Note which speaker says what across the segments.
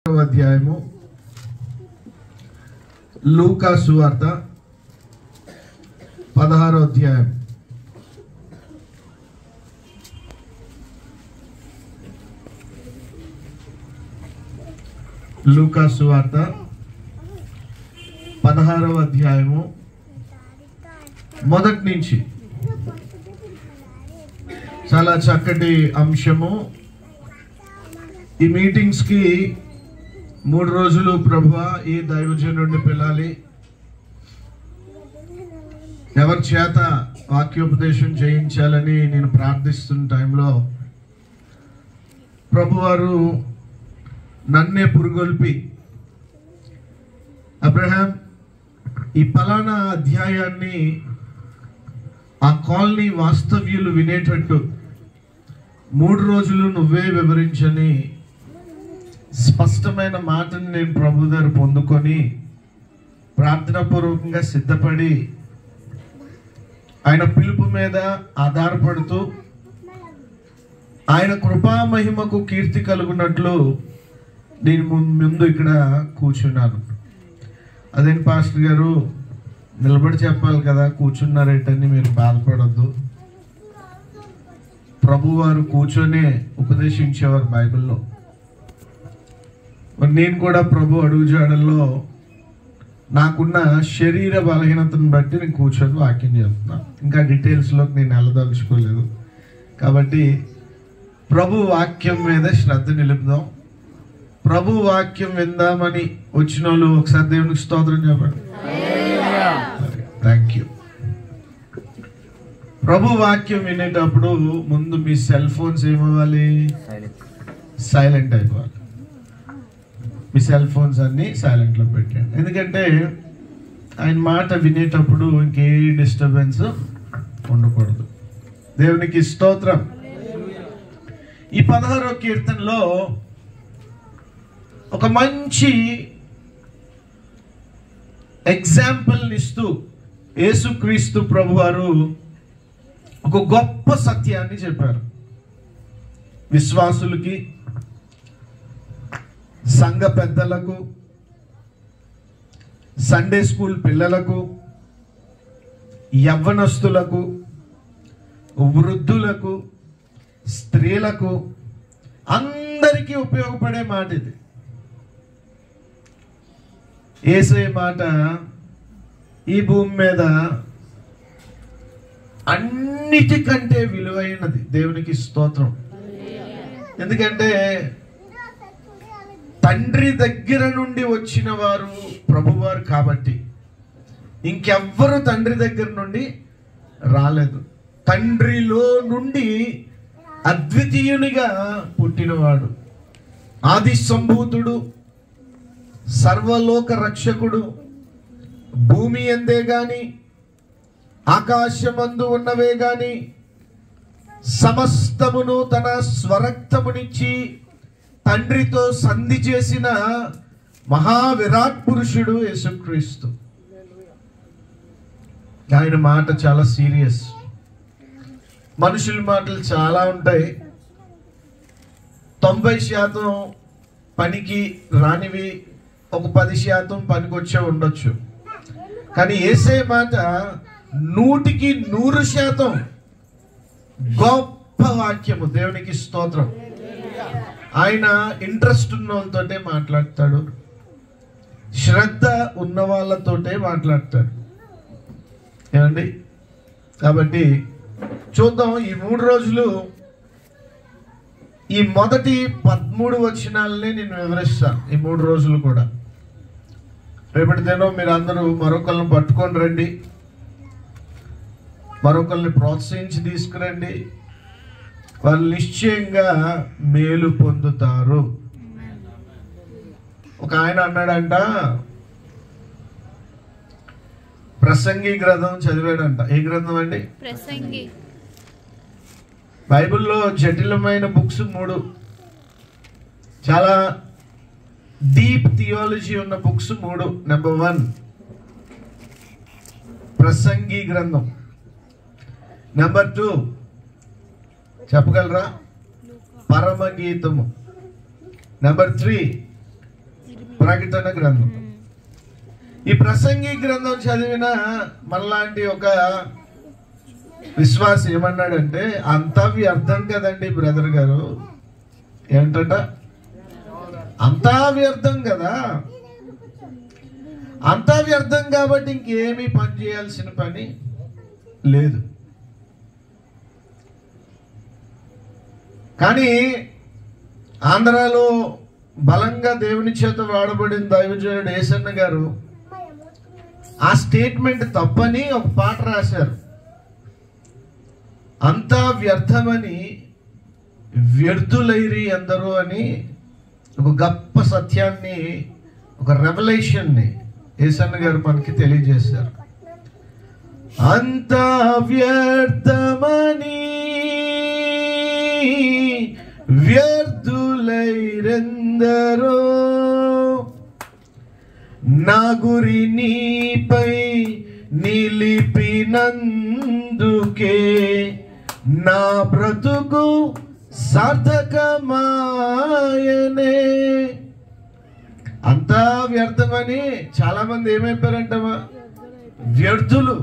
Speaker 1: అధ్యాయము లూకా సువార్త 16వ అధ్యాయం. లూకా సువార్త 16వ అధ్యాయము మొదటి నుంచి చాలా చక్కటి అంశము. ఈ మీటింగ్స్ కి 3 రోజులు ప్రభువా ఈ దైవజనుడిని పిలాలి, ఎవరి చేత వాక్యోపదేశం చేయించాలని నేను ప్రార్థిస్తున్న టైంలో ప్రభువారు నన్నే పురుగొల్పి, అబ్రహాం ఈ పలానా అధ్యాయాన్ని ఆ కాలనీ వాస్తవ్యులు వినేటట్టు 3 రోజులు నువ్వే వివరించని స్పష్టమైన మాటను నేను ప్రభు దగ్గర పొందుకొని ప్రార్థనాపూర్వకంగా సిద్ధపడి ఆయన పిలుపు మీద ఆధారపడుతూ ఆయన కృపా మహిమకు కీర్తి కలుగునట్లు నేను ముందు ఇక్కడ కూర్చున్నాను. అదేంటి పాస్టర్ గారు నిలబడి చెప్పాలి కదా, కూర్చున్నారేంటని మీరు బాధపడద్దు. ప్రభువారు కూర్చొనే ఉపదేశించేవారు బైబిల్లో. నేను కూడా ప్రభు అడుగుజాడల్లో నాకున్న శరీర బలహీనతను బట్టి నేను కూర్చొని వాక్యం చెప్తున్నాను. ఇంకా డీటెయిల్స్లోకి నేను వెళ్ళదలుచుకోలేదు. కాబట్టి ప్రభు వాక్యం మీద శ్రద్ధ నిలుపుదాం. ప్రభు వాక్యం విందామని వచ్చిన వాళ్ళు ఒకసారి దేవునికి స్తోత్రం చెప్పండి. Thank you. ప్రభు వాక్యం వినేటప్పుడు ముందు మీ సెల్ ఫోన్స్ ఏమవ్వాలి? సైలెంట్ అయిపోవాలి. మీ సెల్ ఫోన్స్ అన్ని సైలెంట్లో పెట్టండి. ఎందుకంటే ఆయన మాట వినేటప్పుడు ఇంకే డిస్టర్బెన్స్ ఉండకూడదు. దేవునికి స్తోత్రం. ఈ 16వ కీర్తనలో ఒక మంచి ఎగ్జాంపుల్ ఇస్తూ యేసుక్రీస్తు ప్రభువారు ఒక గొప్ప సత్యాన్ని చెప్పారు. విశ్వాసులకి, సంఘ పెద్దలకు, సండే స్కూల్ పిల్లలకు, యవ్వనస్తులకు, వృద్ధులకు, స్త్రీలకు, అందరికీ ఉపయోగపడే మాట ఇది. యేసయ్య మాట ఈ భూమి మీద అన్నిటికంటే విలువైనది. దేవునికి స్తోత్రం. ఎందుకంటే తండ్రి దగ్గర నుండి వచ్చిన వారు ప్రభువారు కాబట్టి ఇంకెవ్వరు తండ్రి దగ్గర నుండి రాలేదు. తండ్రిలో నుండి అద్వితీయునిగా పుట్టినవాడు, ఆది సంభూతుడు, సర్వలోక రక్షకుడు, భూమి ఎందే గాని ఆకాశమందు ఉన్నవే గాని సమస్తమును తన స్వరక్తమునిచ్చి తండ్రితో సంధి చేసిన మహావిరాట్ పురుషుడు యేసుక్రీస్తు. ఆయన మాట చాలా సీరియస్. మనుషుల మాటలు చాలా ఉంటాయి. 90% పనికి రానివి, ఒక 10% పనికొచ్చే ఉండొచ్చు. కానీ యేసయ్య మాట 100కి 100% గొప్ప వాక్యము. దేవునికి స్తోత్రం. ఆయన ఇంట్రెస్ట్ ఉన్న వాళ్ళతోటే మాట్లాడతాడు, శ్రద్ధ ఉన్న వాళ్ళతోటే మాట్లాడతాడు. ఏమండి? కాబట్టి చూద్దాం. ఈ 3 రోజులు ఈ మొదటి 13 వచనాలనే నేను వివరిస్తాను. ఈ 3 రోజులు కూడా రేపటి దినం మీరు అందరూ మరొకరిని పట్టుకొని రండి, మరొకరిని ప్రోత్సహించి తీసుకురండి. వాళ్ళు నిశ్చయంగా మేలు పొందుతారు. ఒక ఆయన అన్నాడంట, ప్రసంగి గ్రంథం చదివాడంట. ఏ గ్రంథం అండి? ప్రసంగి. బైబిల్లో జటిలమైన బుక్స్ 3, చాలా డీప్ థియాలజీ ఉన్న బుక్స్ 3. నెంబర్ 1 ప్రసంగి గ్రంథం. నెంబర్ 2 చెప్పగలరా? పరమగీతము. నెంబర్ 3 ప్రకటన గ్రంథం. ఈ ప్రసంగి గ్రంథం చదివిన మనలాంటి ఒక విశ్వాసి ఏమన్నాడంటే, అంతా వ్యర్థం కదండి బ్రదర్ గారు. ఏంటట? అంతా వ్యర్థం కదా, అంతా వ్యర్థం కాబట్టి ఇంకేమీ పని చేయాల్సిన పని లేదు. కానీ ఆంధ్రాలో బలంగా దేవుని చేత వాడబడిన దైవజనుడు ఏసన్న గారు ఆ స్టేట్మెంట్ తప్పని ఒక పాట రాశారు. అంతా వ్యర్థమని వ్యర్థులైరి అందరూ అని ఒక గొప్ప సత్యాన్ని, ఒక రెవల్యూషన్ని ఏసన్న గారు మనకి తెలియజేశారు. అంతా వ్యర్థమని వ్యర్థులైరెందరో, నా గురి నీపై నిలిపినందుకే నా బ్రతుకు సార్థకమాయనే. అంతా వ్యర్థమని చాలా మంది ఏమైపోయారంటమా? వ్యర్థులు.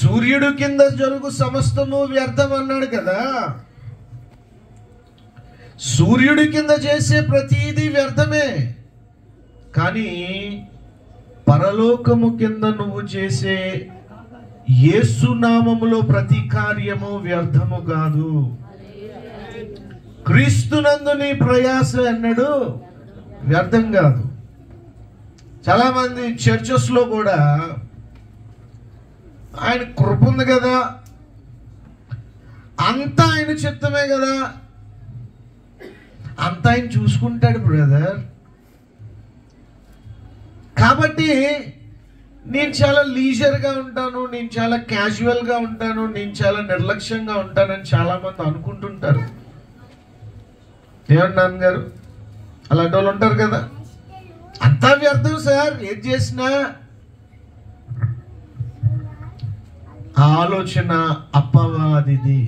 Speaker 1: సూర్యుడు కింద జరుగు సమస్తము వ్యర్థం అన్నాడు కదా. సూర్యుడి కింద చేసే ప్రతిదీ వ్యర్థమే. కానీ పరలోకము కింద నువ్వు చేసే యేసునామములో ప్రతి కార్యము వ్యర్థము కాదు. క్రీస్తునందు నీ ప్రయాస అన్నాడు వ్యర్థం కాదు. చాలా మంది చర్చెస్ లో కూడా ఆయన కృప ఉంది కదా, అంతా ఆయన చిత్తమే కదా, అంతా ఆయన చూసుకుంటాడు బ్రదర్, కాబట్టి నేను చాలా లీజర్గా ఉంటాను, నేను చాలా క్యాజువల్గా ఉంటాను, నేను చాలా నిర్లక్ష్యంగా ఉంటానని చాలా మంది అనుకుంటుంటారు. ఏమన్నా నాన్నగారు? అలాంటి వాళ్ళు ఉంటారు కదా. అంతా వ్యర్థం సార్, ఏది చేసినా. ఆలోచన అపవాదిది.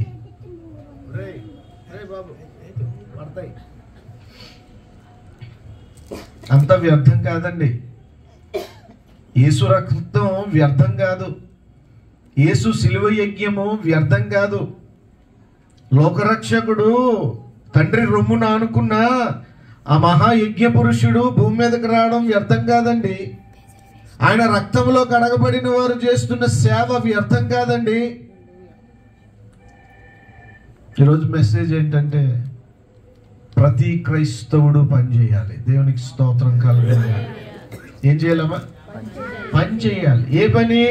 Speaker 1: అంత వ్యర్థం కాదండి. యేసు రక్తం వ్యర్థం కాదు, యేసు శిలువ యజ్ఞము వ్యర్థం కాదు, లోకరక్షకుడు తండ్రి రొమ్మున అనుకున్న ఆ మహాయజ్ఞ పురుషుడు భూమి మీదకి రావడం వ్యర్థం కాదండి. ఆయన రక్తంలో కడగబడిన వారు చేస్తున్న సేవ వ్యర్థం కాదండి. ఈరోజు మెసేజ్ ఏంటంటే, ప్రతి క్రైస్తవుడు పని చేయాలి. దేవునికి స్తోత్రం కలగాలి. ఏం చేయాలమ్మా? పని చేయాలి. ఏ పని?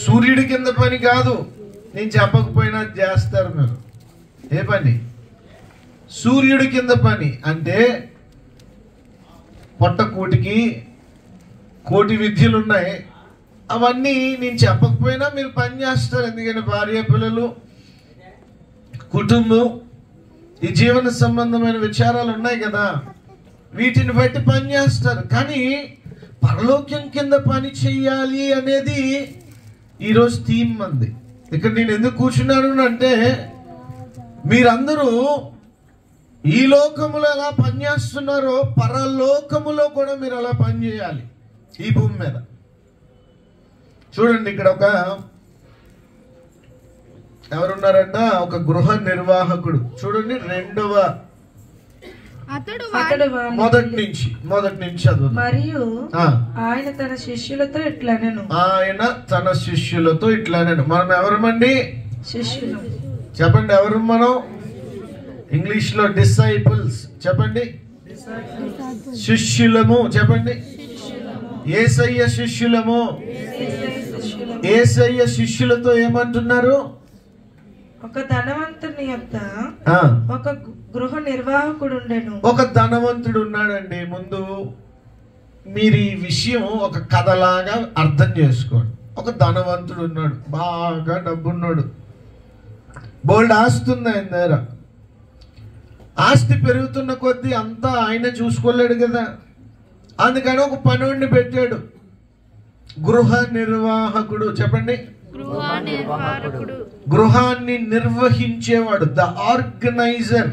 Speaker 1: సూర్యుడి కింద పని కాదు, నేను చెప్పకపోయినా చేస్తారు మీరు. ఏ పని? సూర్యుడి కింద పని అంటే పొట్టకూటికి కోటి విద్యలు ఉన్నాయి, అవన్నీ నేను చెప్పకపోయినా మీరు పని చేస్తారు. ఎందుకంటే భార్య పిల్లలు, కుటుంబం, ఈ జీవన సంబంధమైన విచారాలు ఉన్నాయి కదా, వీటిని బట్టి పని చేస్తారు. కానీ పరలోక్యం కింద పని చెయ్యాలి అనేది ఈరోజు థీమ్ మంది. ఇక్కడ నేను ఎందుకు కూర్చున్నాను అంటే, మీరందరూ ఈ లోకములో ఎలా పనిచేస్తున్నారో పరలోకములో కూడా మీరు అలా పనిచేయాలి ఈ భూమి మీద. చూడండి, ఇక్కడ ఒక ఎవరున్నారంట? ఒక గృహ నిర్వాహకుడు. చూడండి, మొదటి నుంచి చదువు.
Speaker 2: మరియు ఆయన తన శిష్యులతో ఇట్లనెను.
Speaker 1: ఆయన తన శిష్యులతో ఇట్లనెను. మనం ఎవరమండి?
Speaker 2: శిష్యులు.
Speaker 1: చెప్పండి, ఎవరు మనం? ఇంగ్లీష్ లో డిసైపుల్స్ చెప్పండి, శిష్యులము చెప్పండి. యేసయ్య శిష్యులము. యేసయ్య శిష్యులతో ఏమంటున్నారు?
Speaker 2: ఒక ధనవంతుని యొక్క ఒక గృహ నిర్వాహకుడు ఉండెను.
Speaker 1: ఒక ధనవంతుడు ఉన్నాడండి. ముందు మీరు ఈ విషయం ఒక కథలాగా అర్థం చేసుకోండి. ఒక ధనవంతుడు ఉన్నాడు, బాగా డబ్బున్నాడు, బోల్డ్ ఆస్తి ఉంది ఆయన దగ్గర. ఆస్తి పెరుగుతున్న కొద్దీ అంతా ఆయన చూసుకోలేడు కదా, అందుకని ఒక పనివాడిని పెట్టాడు, గృహ నిర్వాహకుడు. చెప్పండి, గృహాన్ని నిర్వహించేవాడు, ద ఆర్గనైజర్.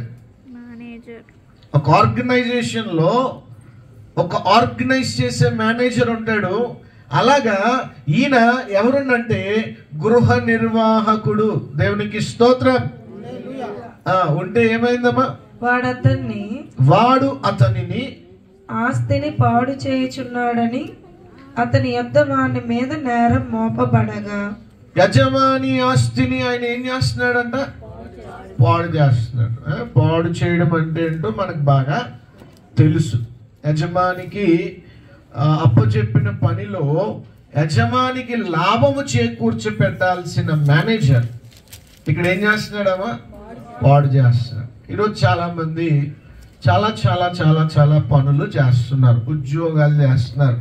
Speaker 1: ఒక ఆర్గనైజేషన్ లో ఒక ఆర్గనైజ్ చేసే మేనేజర్ ఉంటాడు. అలాగా ఈయన ఎవరునంటే గృహ నిర్వాహకుడు. దేవునికి స్తోత్రం. ఉంటే ఏమైందమ్మా?
Speaker 2: వాడు
Speaker 1: అతనిని
Speaker 2: ఆస్తిని పాడు చేయుచున్నాడని అతని యొద్ద వాని మీద నేరం మోపబడగా,
Speaker 1: యజమాని ఆస్తిని ఆయన ఏం చేస్తున్నాడంట? పాడు చేస్తున్నాడు. పాడు చేయడం అంటే ఏంటో మనకు బాగా తెలుసు. యజమానికి అప్పచెప్పిన పనిలో యజమానికి లాభము చేకూర్చి పెట్టాల్సిన మేనేజర్ ఇక్కడ ఏం చేస్తున్నాడమ్మా? పాడు చేస్తున్నాడు. ఈరోజు చాలా మంది చాలా చాలా చాలా చాలా పనులు చేస్తున్నారు. ఉద్యోగాలు చేస్తున్నారు,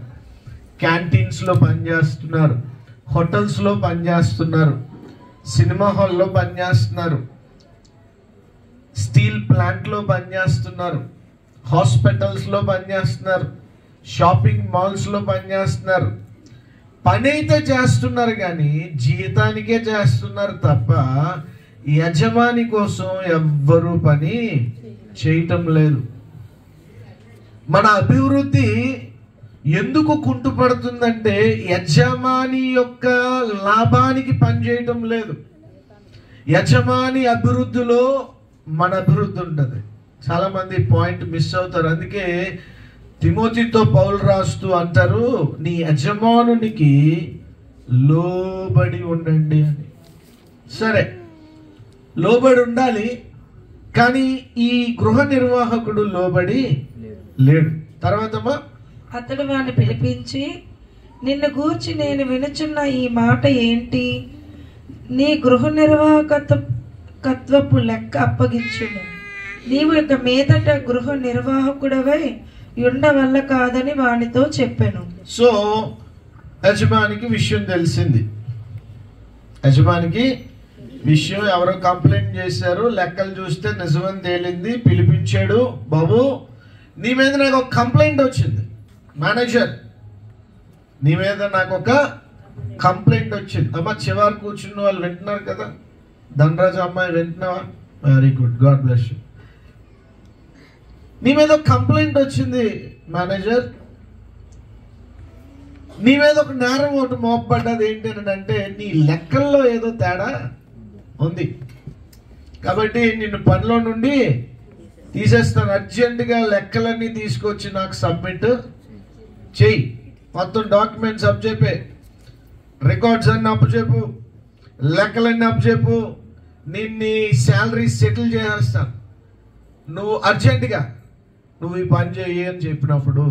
Speaker 1: క్యాంటీన్స్లో పనిచేస్తున్నారు, హోటల్స్లో పనిచేస్తున్నారు, సినిమా హాల్లో పనిచేస్తున్నారు, స్టీల్ ప్లాంట్లో పనిచేస్తున్నారు, హాస్పిటల్స్లో పనిచేస్తున్నారు, షాపింగ్ మాల్స్లో పనిచేస్తున్నారు. పని అయితే చేస్తున్నారు కానీ జీతానికే చేస్తున్నారు తప్ప యజమాని కోసం ఎవ్వరూ పని చేయటం లేదు. మన అభివృద్ధి ఎందుకు కుంటుపడుతుందంటే యజమాని యొక్క లాభానికి పనిచేయటం లేదు. యజమాని అభివృద్ధిలో మన అభివృద్ధి ఉంటుంది. చాలా మంది పాయింట్ మిస్ అవుతారు. అందుకే తిమోతితో పౌలు రాస్తూ అంటారు, నీ యజమానునికి లోబడి ఉండండి అని. సరే, లోబడి ఉండాలి, కానీ ఈ గృహ నిర్వాహకుడు లోబడి లేడు. తర్వాత
Speaker 2: అతడు వాడిని పిలిపించి, నిన్ను గూర్చి నేను వినుచున్న ఈ మాట ఏంటి? నీ గృహ నిర్వాహకత్వపు లెక్క అప్పగించుము. నీవు ఇక మీదట గృహ నిర్వాహకుడవై ఉండవల్ల కాదని వానితో చెప్పాను.
Speaker 1: సో యజమానికి విషయం తెలిసింది. యజమానికి విషయం ఎవరో కంప్లైంట్ చేశారు, లెక్కలు చూస్తే నిజమని తేలింది. పిలిపించాడు, బాబు నీ మీద నాకు ఒక కంప్లైంట్ వచ్చింది. మేనేజర్, నీ మీద నాకు ఒక కంప్లైంట్ వచ్చింది. అమ్మ చివరి కూర్చున్న వాళ్ళు వింటున్నారు కదా? ధనరాజు అమ్మాయి వింటున్నావా? Very good, God bless you. నీ మీద ఒక కంప్లైంట్ వచ్చింది మేనేజర్. నీ మీద ఒక నేరం ఒకటి మోపబడ్డది. ఏంటి అని అంటే నీ లెక్కల్లో ఏదో తేడా ఉంది, కాబట్టి నిన్ను పనిలో నుండి తీసేస్తాను. అర్జెంటుగా లెక్కలన్నీ తీసుకొచ్చి నాకు సబ్మిట్ చెయ్యి. మొత్తం డాక్యుమెంట్స్ అప్పచెప్పే, రికార్డ్స్ అన్నీ అప్పచెప్పు, లెక్కలన్నీ అప్పచెప్పు, నిన్ను శాలరీ సెటిల్ చేసేస్తాను. నువ్వు అర్జెంటుగా నువ్వు ఈ పని చేయి అని చెప్పినప్పుడు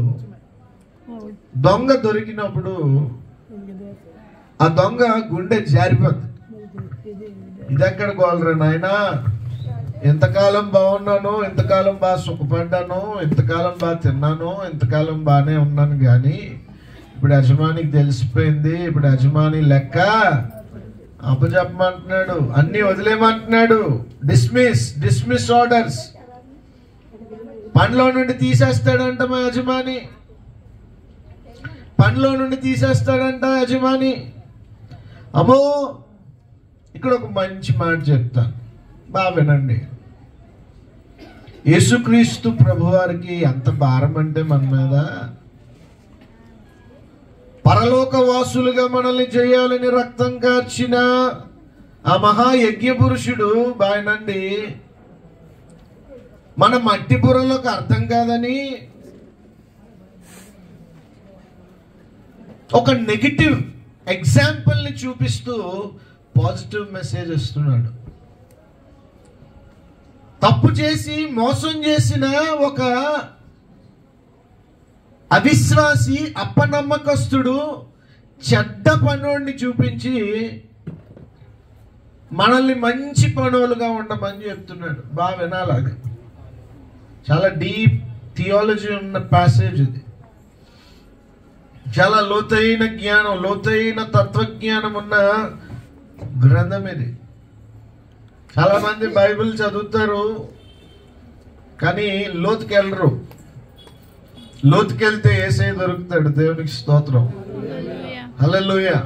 Speaker 1: దొంగ దొరికినప్పుడు ఆ దొంగ గుండె జారిపోద్ది. ఇదెక్కడ గోలరా నాయనా, ఎంతకాలం బాగున్నాను, ఎంతకాలం బాగా సుఖపడ్డాను, ఎంతకాలం బాగా తిన్నాను, ఎంతకాలం బాగానే ఉన్నాను, కానీ ఇప్పుడు యజమానికి తెలిసిపోయింది. ఇప్పుడు యజమాని లెక్క అప్పచెప్పమంటున్నాడు, అన్ని వదిలేమంటున్నాడు. Dismiss orders. పనిలో నుండి తీసేస్తాడంట మా యజమాని, పనిలో నుండి తీసేస్తాడంట యజమాని. అమ్మో, ఇక్కడ ఒక మంచి మాట చెప్తాను, బాగా వినండి. యేసుక్రీస్తు ప్రభువారికి ఎంత భారం అంటే మన మీద, పరలోక వాసులుగా మనల్ని చేయాలని రక్తం కార్చిన ఆ మహాయజ్ఞ పురుషుడు బాయనండి మన మట్టి బుర్రలోకి అర్థం కాదని ఒక నెగిటివ్ ఎగ్జాంపుల్ని చూపిస్తూ పాజిటివ్ మెసేజ్ ఇస్తున్నాడు. తప్పు చేసి మోసం చేసిన ఒక అవిశ్వాసి, అపనమ్మకస్తుడు, చెడ్డ పనోడిని చూపించి మనల్ని మంచి పనులుగా ఉండమని చెప్తున్నాడు. బాగా వినాలి, అది చాలా డీప్ థియాలజీ ఉన్న ప్యాసేజ్. ఇది చాలా లోతైన జ్ఞానం, లోతైన తత్వజ్ఞానం ఉన్న గ్రంథం ఇది. చాలా మంది బైబిల్ చదువుతారు కానీ లోతుకెళ్ళరు. లోతుకెళ్తే యేసయ్య దొరుకుతాడు. దేవునికి స్తోత్రం, హల్లెలూయా.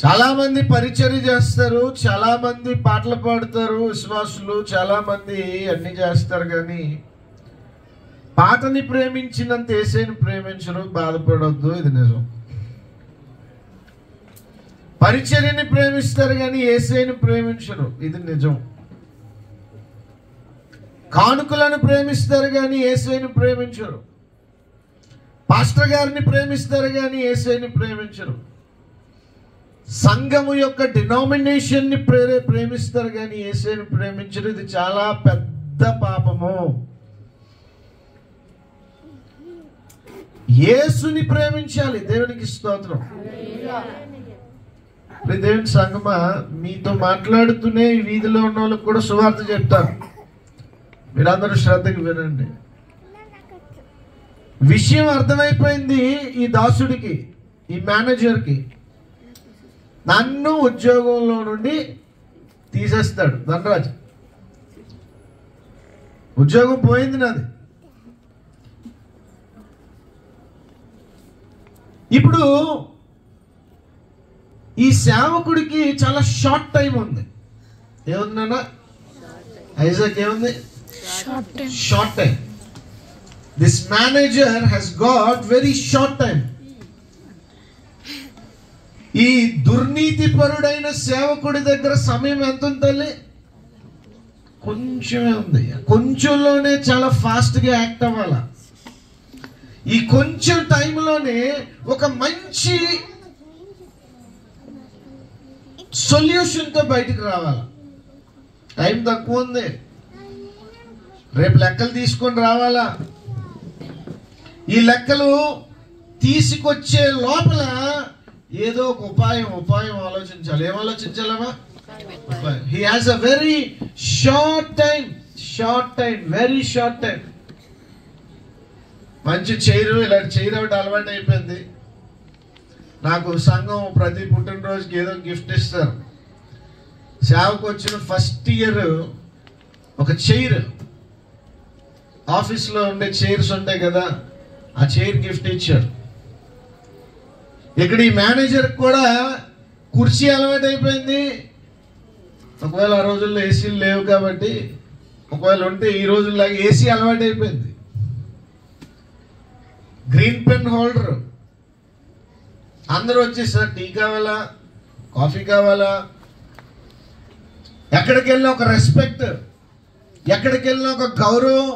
Speaker 1: చాలా మంది పరిచర్య చేస్తారు, చాలా మంది పాటలు పాడతారు, విశ్వాసులు చాలా మంది అన్ని చేస్తారు, కానీ పాటని ప్రేమించినంత యేసయ్యను ప్రేమించరు, బాధపడొద్దు, ఇది నిజం. పరిచర్యని ప్రేమిస్తారు కానీ యేసయ్యను ప్రేమించరు, ఇది నిజం. కానుకలను ప్రేమిస్తారు కానీ యేసయ్యను ప్రేమించరు. పాస్టర్ గారిని ప్రేమిస్తారు కానీ యేసయ్యను ప్రేమించరు. సంఘము యొక్క డినామినేషన్ని ప్రేమిస్తారు కానీ యేసయ్యను ప్రేమించరు. ఇది చాలా పెద్ద పాపము. యేసుని ప్రేమించాలి. దేవునికి స్తోత్రం. దేవుని సంగమా, మీతో మాట్లాడుతూనే ఈ వీధిలో ఉన్న వాళ్ళకి కూడా సువార్త చెప్తాను. మీరందరూ శ్రద్ధగా వినండి. విషయం అర్థమైపోయింది ఈ దాసుడికి, ఈ మేనేజర్కి. నన్ను ఉద్యోగంలో నుండి తీసేస్తాడు ధనరాజు. ఉద్యోగం పోయింది నాది. ఇప్పుడు ఈ సేవకుడికి చాలా షార్ట్ టైం ఉంది. ఏముంది నాన్న ఐజాక్? ఏముంది? Short time. This manager has got very short time. ఈ దుర్నీతి పరుడైన సేవకుడి దగ్గర సమయం ఎంత ఉంది తల్లి? కొంచెమే ఉంది. కొంచెంలోనే చాలా ఫాస్ట్గా యాక్ట్ అవ్వాలా. ఈ కొంచెం టైంలోనే ఒక మంచి సొల్యూషన్తో బయటికి రావాలి. టైం తక్కువ ఉంది, రేపు లెక్కలు తీసుకొని రావాలా. ఈ లెక్కలు తీసుకొచ్చే లోపల ఏదో ఒక ఉపాయం ఆలోచించాలి. ఏం ఆలోచించాలమ్మా? He has a very short time, very short time. మంచి చైరు, ఇలాంటి చైర్ ఒకటి అలవాటు అయిపోయింది నాకు. సంఘం ప్రతి పుట్టినరోజుకి ఏదో గిఫ్ట్ ఇస్తారు. సేవకు వచ్చిన ఫస్ట్ ఇయర్ ఒక చైర్, ఆఫీస్లో ఉండే చైర్స్ ఉంటాయి కదా, ఆ చైర్ గిఫ్ట్ ఇచ్చారు. ఇక్కడ ఈ మేనేజర్ కూడా కుర్చీ అలవాటు అయిపోయింది. ఒకవేళ ఆ రోజుల్లో ఏసీలు లేవు కాబట్టి, ఒకవేళ ఉంటే ఈ రోజుల్లాగా ఏసీ అలవాటు అయిపోయింది. Green pen holder. అందరూ వచ్చేసారు, టీ కావాలా, కాఫీ కావాలా. ఎక్కడికి వెళ్ళినా ఒక రెస్పెక్ట్, ఎక్కడికి వెళ్ళినా ఒక గౌరవం.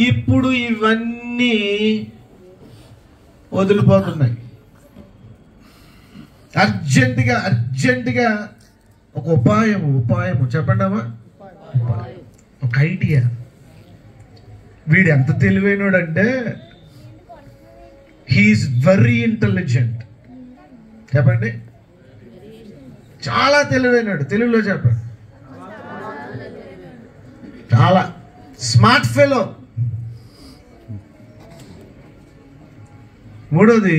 Speaker 1: ఇప్పుడు ఇవన్నీ వదిలిపోతున్నాయి. అర్జెంటుగా ఒక ఉపాయము చెప్పండి అమ్మా. ఒక ఐడియా. వీడు ఎంత తెలివైనడు అంటే, హీఈస్ వెరీ ఇంటెలిజెంట్. చెప్పండి, చాలా తెలివైనడు. తెలుగులో చెప్పండి. చాలా స్మార్ట్ ఫెలో. మూడోది,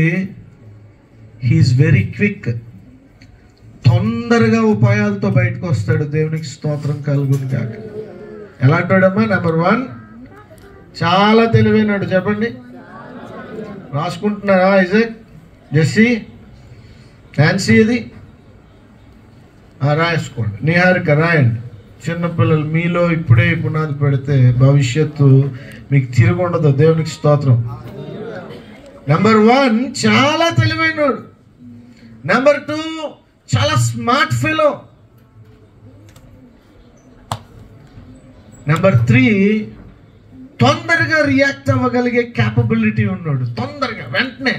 Speaker 1: హీఈస్ వెరీ క్విక్. తొందరగా ఉపాయాలతో బయటకు వస్తాడు. దేవునికి స్తోత్రం కలుగును కాక. ఎలా అంటాడమ్మా? నెంబర్ 1, చాలా తెలివైనడు. చెప్పండి. రాసుకుంటున్నారా? ఐజాక్, జెస్సీ, నాన్సీ, ఇది రాసుకోండి. నిహారిక రాయండి. చిన్నపిల్లలు మీలో ఇప్పుడే పునాది పెడితే భవిష్యత్తు మీకు తిరిగి ఉండదు. దేవునికి స్తోత్రం. నెంబర్ 1 చాలా తెలివైనడు. నెంబర్ 2 చాలా స్మార్ట్ ఫెలో. నెంబర్ 3 తొందరగా రియాక్ట్ అవ్వగలిగే క్యాపబిలిటీ ఉన్నాడు. తొందరగా, వెంటనే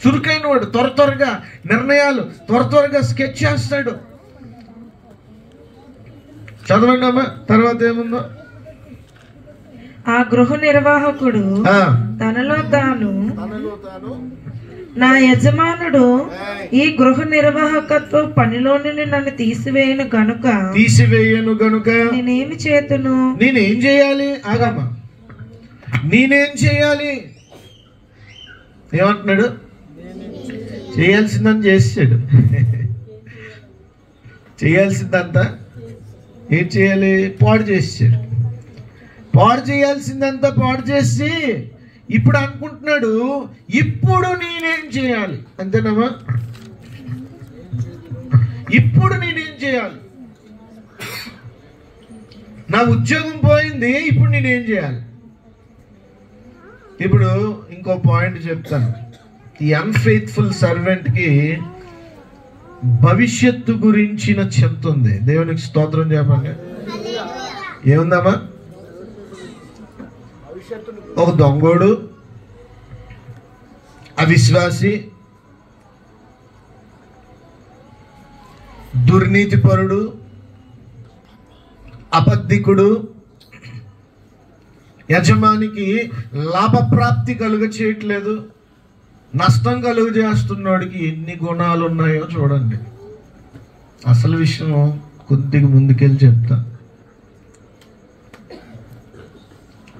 Speaker 1: చురుకైన వాడు. త్వరగా నిర్ణయాలు, త్వరగా స్కెచ్ చేస్తాడు. చదవండి అమ్మా, తర్వాత ఏముందో.
Speaker 2: ఆ గృహ నిర్వాహకుడు తనలో తాను, నా యజమానుడు ఈ గృహ నిర్వాహకత్వ పనిలో నుండి నన్ను తీసివేయను గనుక నేనేమి చేతును?
Speaker 1: నేనేం చేయాలి? ఆగమ్మా, నేనేం చేయాలి? ఏమంటున్నాడు? చేయాల్సిందని చేసాడు. చేయాల్సిందంతా ఏం చేయాలి? పాడు చేసాడు. పాడు చేయాల్సిందంతా పాడు చేసి ఇప్పుడు అనుకుంటున్నాడు, ఇప్పుడు నేనేం చేయాలి? అంతేనమ్మా? ఇప్పుడు నేనేం చేయాలి? నా ఉద్యోగం పోయింది, ఇప్పుడు నేనేం చేయాలి? ఇప్పుడు ఇంకో పాయింట్ చెప్తాను. ఈ అన్ఫెయిత్ఫుల్ సర్వెంట్కి భవిష్యత్తు గురించిన చింత ఉంది. దేవునికి స్తోత్రం చెప్పండి. ఏముందమ్మా? ఒక దొంగోడు, అవిశ్వాసి, దుర్నీతిపరుడు, అబద్ధికుడు, యజమానికి లాభప్రాప్తి కలుగ చేయట్లేదు, నష్టం కలుగు చేస్తున్నోడికి ఎన్ని గుణాలు ఉన్నాయో చూడండి. అసలు విషయం కొద్దిగా ముందుకెళ్ళి చెప్తా.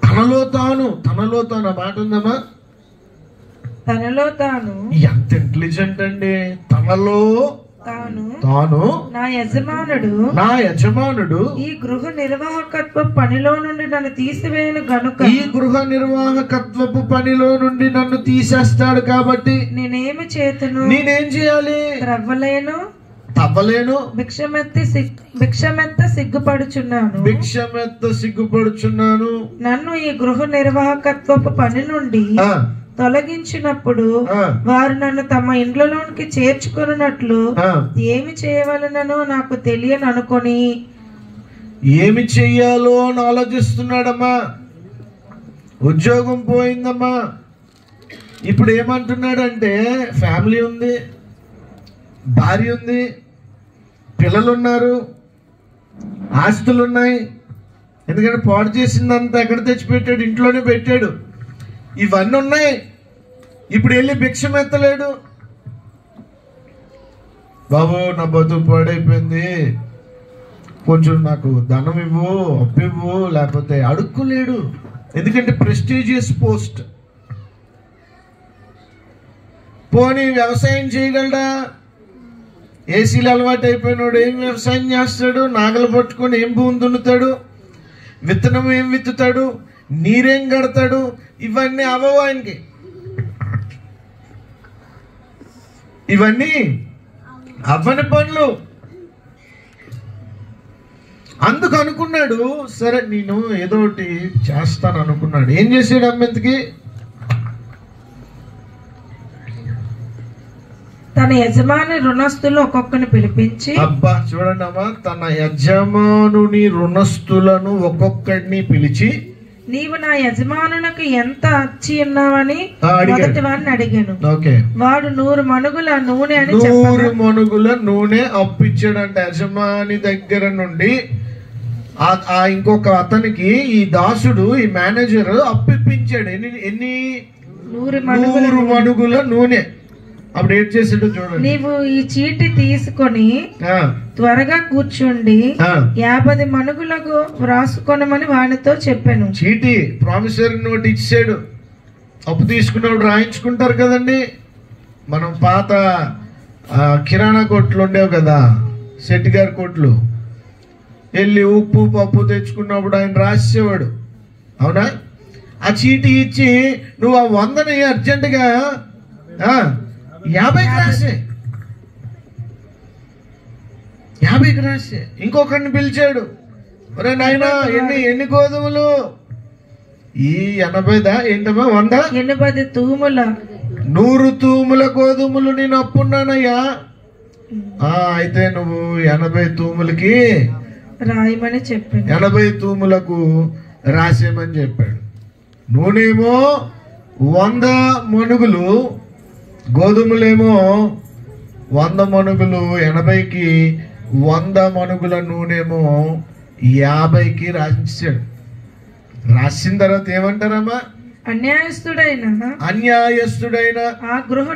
Speaker 1: తనలో తాను ఆ మాట ఉందమ్మా.
Speaker 2: తనలో తాను
Speaker 1: ఎంత ఇంటెలిజెంట్ అండి. తనలో తాను
Speaker 2: నా యజమానుడు ఈ గృహ నిర్వాహకత్వ పనిలో నుండి నన్ను తీసివేయను గనుక,
Speaker 1: ఈ గృహ నిర్వాహకత్వపు పనిలో నుండి నన్ను తీసేస్తాడు కాబట్టి
Speaker 2: నేనేమి చేతును?
Speaker 1: నేనేం చేయాలి?
Speaker 2: తవ్వలేను, భిక్షమెత్త సిగ్గుపడుచున్నాను. నన్ను ఈ గృహ నిర్వాహకత్వపు పని నుండి తొలగించినప్పుడు వారు నన్ను తమ ఇండ్లలోనికి చేర్చుకున్నట్లు ఏమి చేయవలనో నాకు తెలియని అనుకొని
Speaker 1: ఏమి చెయ్యాలో అని ఆలోచిస్తున్నాడమ్మా. ఉద్యోగం పోయిందమ్మా. ఇప్పుడు ఏమంటున్నాడంటే ఫ్యామిలీ ఉంది, భార్య ఉంది, పిల్లలున్నారు, ఆస్తులున్నాయి. ఎందుకంటే పాడు చేసిందంతా ఎక్కడ తెచ్చిపెట్టాడు? ఇంట్లోనే పెట్టాడు. ఇవన్నీ ఉన్నాయి. ఇప్పుడు వెళ్ళి భిక్షం ఎత్తలేడు. బాబు నా బతుకు పాడైపోయింది, కొంచెం నాకు ధనం ఇవ్వు, అప్పు ఇవ్వు, లేకపోతే అడుక్కోలేడు. ఎందుకంటే ప్రెస్టీజియస్ పోస్ట్. పోనీ వ్యవసాయం చేయగలడా? ఏసీలు అలవాటు అయిపోయినాడు. ఏం వ్యవసాయం చేస్తాడు? నాగలు పట్టుకొని ఏం భూమి దున్నుతాడు? విత్తనం ఏం విత్తుతాడు? నీరేం కడతాడు? ఇవన్నీ అవ్వవు ఆయనకి. ఇవన్నీ అవ్వని పనులు. అందుకు అనుకున్నాడు, సరే నేను ఏదో ఒకటి చేస్తాను అనుకున్నాడు. ఏం చేసాడు అమ్మెంతకి?
Speaker 2: తన యజమాని రుణస్తులు ఒక్కొక్కరిని పిలిపించి,
Speaker 1: అబ్బా చూడండి అమ్మా, తన యజమానుని రుణస్తులను ఒక్కొక్కడిని పిలిచి,
Speaker 2: నీవు నా యజమానునకు ఎంత అచ్చి ఉన్నావని మొదటి వాడిని అడిగాను. వాడు 100 మణుగుల నూనె అని
Speaker 1: 100 మణుగుల నూనె అప్పిచ్చాడంట యజమాని దగ్గర నుండి. ఇంకొక అతనికి ఈ దాసుడు, ఈ మేనేజర్ అప్పిప్పించాడు. ఎన్ని 100 మణుగుల నూనె. అప్పుడు ఏం చేసాడు చూడండి.
Speaker 2: నీవు ఈ చీటి తీసుకొని త్వరగా కూర్చుండి 50 మణుగులకు వ్రాసుకొనమని వానితో చెప్పాను.
Speaker 1: చీటి ప్రామిసరీ నోట్ ఇచ్చాడు. అప్పు తీసుకున్నప్పుడు రాయించుకుంటారు కదండి. మనం పాత కిరాణా కొట్లు ఉండేవి కదా, శెట్టి గారి కొట్లు. వెళ్ళి ఉప్పు పప్పు తెచ్చుకున్నప్పుడు ఆయన రాసేవాడు, అవునా? ఆ చీటి ఇచ్చి నువ్వు ఆ 100ని అర్జెంటుగా 50కి రాసే. 50కి రాసే. ఇంకొకరిని పిలిచాడు, ఒరే నాయనా ఎన్ని గోధుమలు? ఈ 80దా ఏంటమ్మా 100?
Speaker 2: 80 తూముల
Speaker 1: 100 తూముల గోధుమలు నేను అప్పున్నానయ్యా. అయితే నువ్వు 80 తూములకి
Speaker 2: రాయమని చెప్పాడు.
Speaker 1: 80 తూములకు రాసేమని చెప్పాడు. నూనెమో 100 మణుగులు, గోధుమలేమో 100 మణుగులు. 80కి 100 మణుగుల నూనెమో 50కి రాసించాడు. రాసిన తర్వాత ఏమంటారమ్మా? అన్యాయస్తుడైన
Speaker 2: ఆ గృహ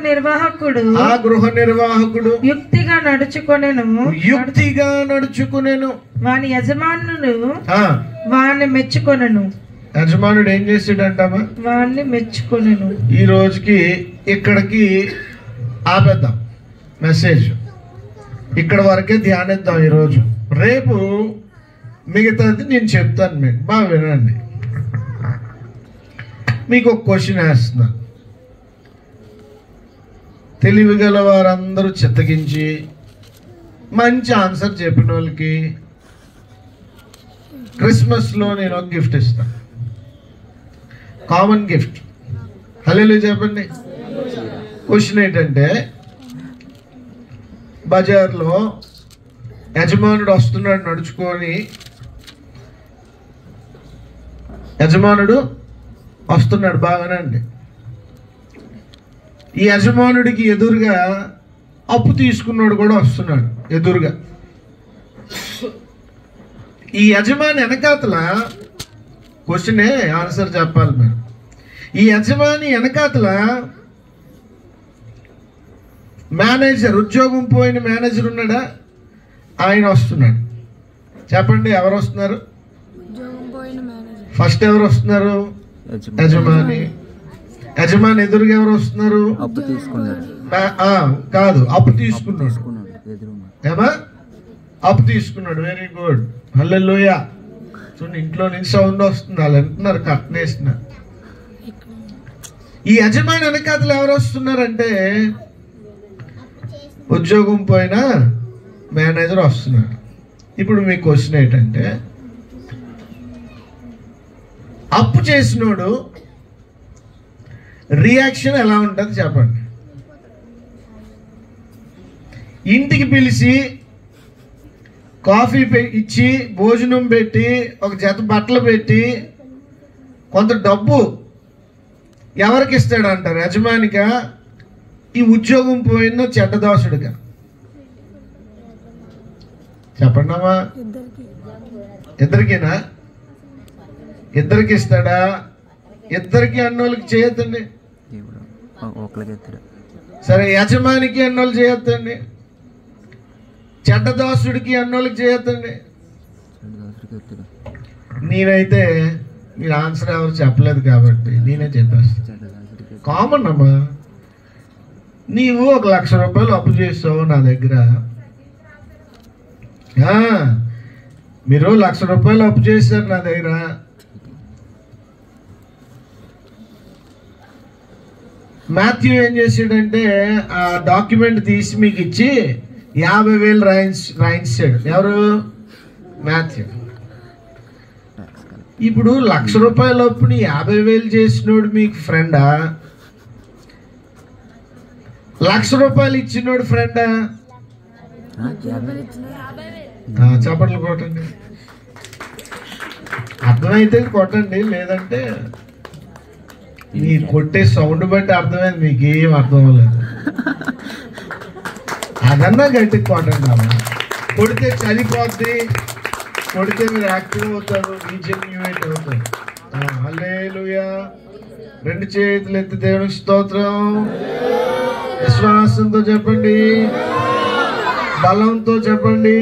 Speaker 2: నిర్వాహకుడు యుక్తిగా నడుచుకొనెను. వాని యజమానుడు వాణ్ణి మెచ్చుకొనెను.
Speaker 1: యజమానుడు ఏం చేసాడంటమ్మా?
Speaker 2: వాణ్ణి మెచ్చుకొనెను.
Speaker 1: ఈ రోజుకి ఇక్కడికి ఆపేద్దాం మెసేజ్. ఇక్కడ వరకే ధ్యానిద్దాం ఈరోజు. రేపు మిగతాది నేను చెప్తాను, మీకు బాగా వినండి. మీకు ఒక క్వశ్చన్ వేస్తున్నాను. తెలివి గల వారందరూ చిత్తగించి మంచి ఆన్సర్ చెప్పిన వాళ్ళకి క్రిస్మస్లో నేను ఒక గిఫ్ట్ ఇస్తాను. Common gift. హల్లెలూయా చెప్పండి. క్వశ్చన్ ఏంటంటే, బజార్లో యజమానుడు వస్తున్నాడు నడుచుకొని, యజమానుడు వస్తున్నాడు బాగానే అండి. ఈ యజమానుడికి ఎదురుగా అప్పు తీసుకున్నాడు కూడా వస్తున్నాడు ఎదురుగా. ఈ యజమాని వెనకాతల, క్వశ్చనే ఆన్సర్ చెప్పాలి మీరు. ఈ యజమాని వెనకాతల మేనేజర్, ఉద్యోగం పోయిన మేనేజర్ ఉన్నాడా? ఆయన వస్తున్నాడు. చెప్పండి ఎవరు వస్తున్నారు? ఫస్ట్ ఎవరు వస్తున్నారు? యజమాని. యజమాని ఎదురుగా ఎవరు వస్తున్నారు? కాదు, అప్పు తీసుకున్నాడు. ఏమా? అప్పు తీసుకున్నాడు. వెరీ గుడ్, హల్లెలూయా. చూడండి, ఇంట్లో నుంచి సౌండ్ వస్తుంది, వాళ్ళు అంటున్నారు కట్టనేసిన. ఈ యజమాని వెనకాతలు ఎవరు వస్తున్నారంటే ఉద్యోగం పోయిన మేనేజర్ వస్తున్నాడు. ఇప్పుడు మీ క్వశ్చన్ ఏంటంటే, అప్పు చేసినోడు రియాక్షన్ ఎలా ఉంటుంది చెప్పండి. ఇంటికి పిలిచి కాఫీ ఇచ్చి, భోజనం పెట్టి, ఒక జత బట్టలు పెట్టి, కొంత డబ్బు ఎవరికి ఇస్తాడు అంటారు? యజమానిగా, ఈ ఉద్యోగం పోయిన చెడ్డదాసుడిగా? చెప్పండి అమ్మా. ఇద్దరికేనా? ఇద్దరికి ఇస్తాడా? ఇద్దరికి అన్నోళ్ళకి చేయొద్దండి. సరే, యజమానికి అన్నోళ్ళు చేయొద్దండి, చెడ్డదాసుడికి అన్నోళ్ళకి చేయొద్దండి. నేనైతే మీరు ఆన్సర్ ఎవరు చెప్పలేదు కాబట్టి నేనే చెప్పేస్తాను. కామన్ అమ్మా. నీవు 1,00,000 రూపాయలు అప్పు చేస్తావు నా దగ్గర. మీరు 1,00,000 రూపాయలు అప్పు చేశారు నా దగ్గర. మాథ్యూ ఏం చేసాడంటే, ఆ డాక్యుమెంట్ తీసి మీకు ఇచ్చి 50,000 రాయించాడు. ఎవరు? మాథ్యూ. ఇప్పుడు 1,00,000 రూపాయల అప్పుని 50,000 చేసినోడు మీకు ఫ్రెండా? 1,00,000 రూపాయలు ఇచ్చినోడు ఫ్రెండా? చప్పట్లు కొట్టండి. అర్థమైతే కొట్టండి, లేదంటే మీ కొట్టే సౌండ్ బట్టి అర్థమైంది, మీకు ఏం అర్థం అవ్వలేదు. అదన్నా గట్టికి కొట్టండి అమ్మా. కొడితే చలిపోద్ది, కొడితే మీరు యాక్టివ్ అవుతారు, రీజన్యూయేట్ అవుతారు. హల్లెలూయా. 2 చేతులు ఎత్తి దేవునికి స్తోత్రం. విశ్వాసంతో చెప్పండి, బలంతో చెప్పండి,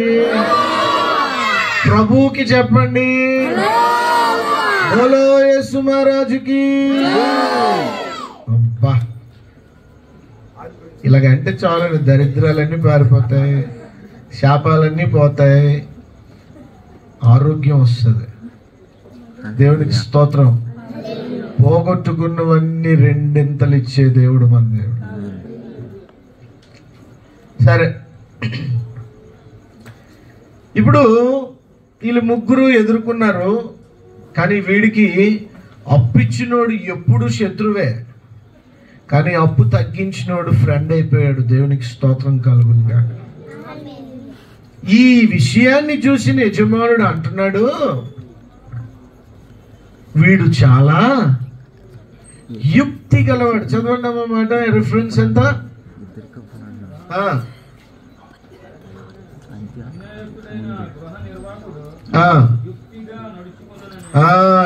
Speaker 1: ప్రభువుకి చెప్పండి. బోలో యేసు మహారాజుకి. అబ్బా, ఇలాగంటే చాలు, దరిద్రాలన్నీ పారిపోతాయి, శాపాలన్నీ పోతాయి, ఆరోగ్యం వస్తుంది. దేవునికి స్తోత్రం. పోగొట్టుకున్నవన్నీ 2 ఇచ్చే దేవుడు మన దేవుడు. సరే, ఇప్పుడు వీళ్ళు ముగ్గురు ఎదుర్కొన్నారు. కానీ వీడికి అప్పు ఇచ్చినోడు ఎప్పుడు శత్రువే, కానీ అప్పు తగ్గించినోడు ఫ్రెండ్ అయిపోయాడు. దేవునికి స్తోత్రం కలుగునుగా. ఈ విషయాన్ని చూసిన యజమానుడు అంటున్నాడు, వీడు చాలా యుక్తి గలవాడు. చదవండి అన్నమాట, రిఫరెన్స్ ఎంత?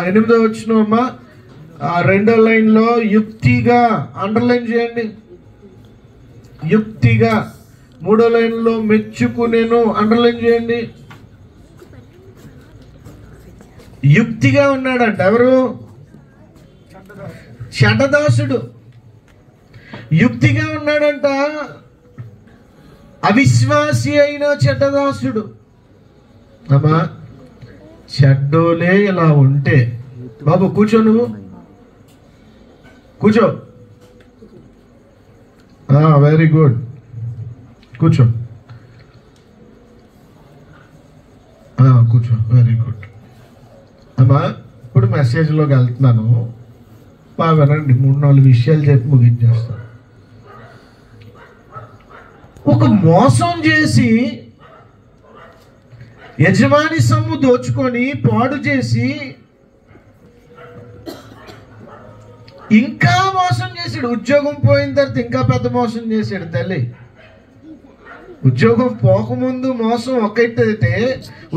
Speaker 1: 8వ వచనం అమ్మా. 2వ లైన్లో యుక్తిగా అండర్లైన్ చేయండి. యుక్తిగా. 3వ లైన్లో మెచ్చుకునేను అండర్లైన్ చేయండి. యుక్తిగా ఉన్నాడంట. ఎవరు? చెడ్డదాసుడు. యుక్తిగా ఉన్నాడంట. అవిశ్వాసి అయిన చెడ్డదాసుడు. అమ్మా, చెడ్డోలే ఇలా ఉంటే, బాబు కూర్చో, నువ్వు కూర్చో. వెరీ గుడ్, కూర్చో. కూర్చో, వెరీ గుడ్. అమ్మా, ఇప్పుడు మెసేజ్లోకి వెళ్తున్నాను. వినండి, 3-4 విషయాలు చెప్పి ముగించేస్తాను. ఒక మోసం చేసి యజమాని సొమ్ము దోచుకొని పాడు చేసి ఇంకా మోసం చేశాడు. ఉద్యోగం పోయిన తర్వాత ఇంకా పెద్ద మోసం చేశాడు తల్లి. ఉద్యోగం పోకముందు మోసం ఒకటైతే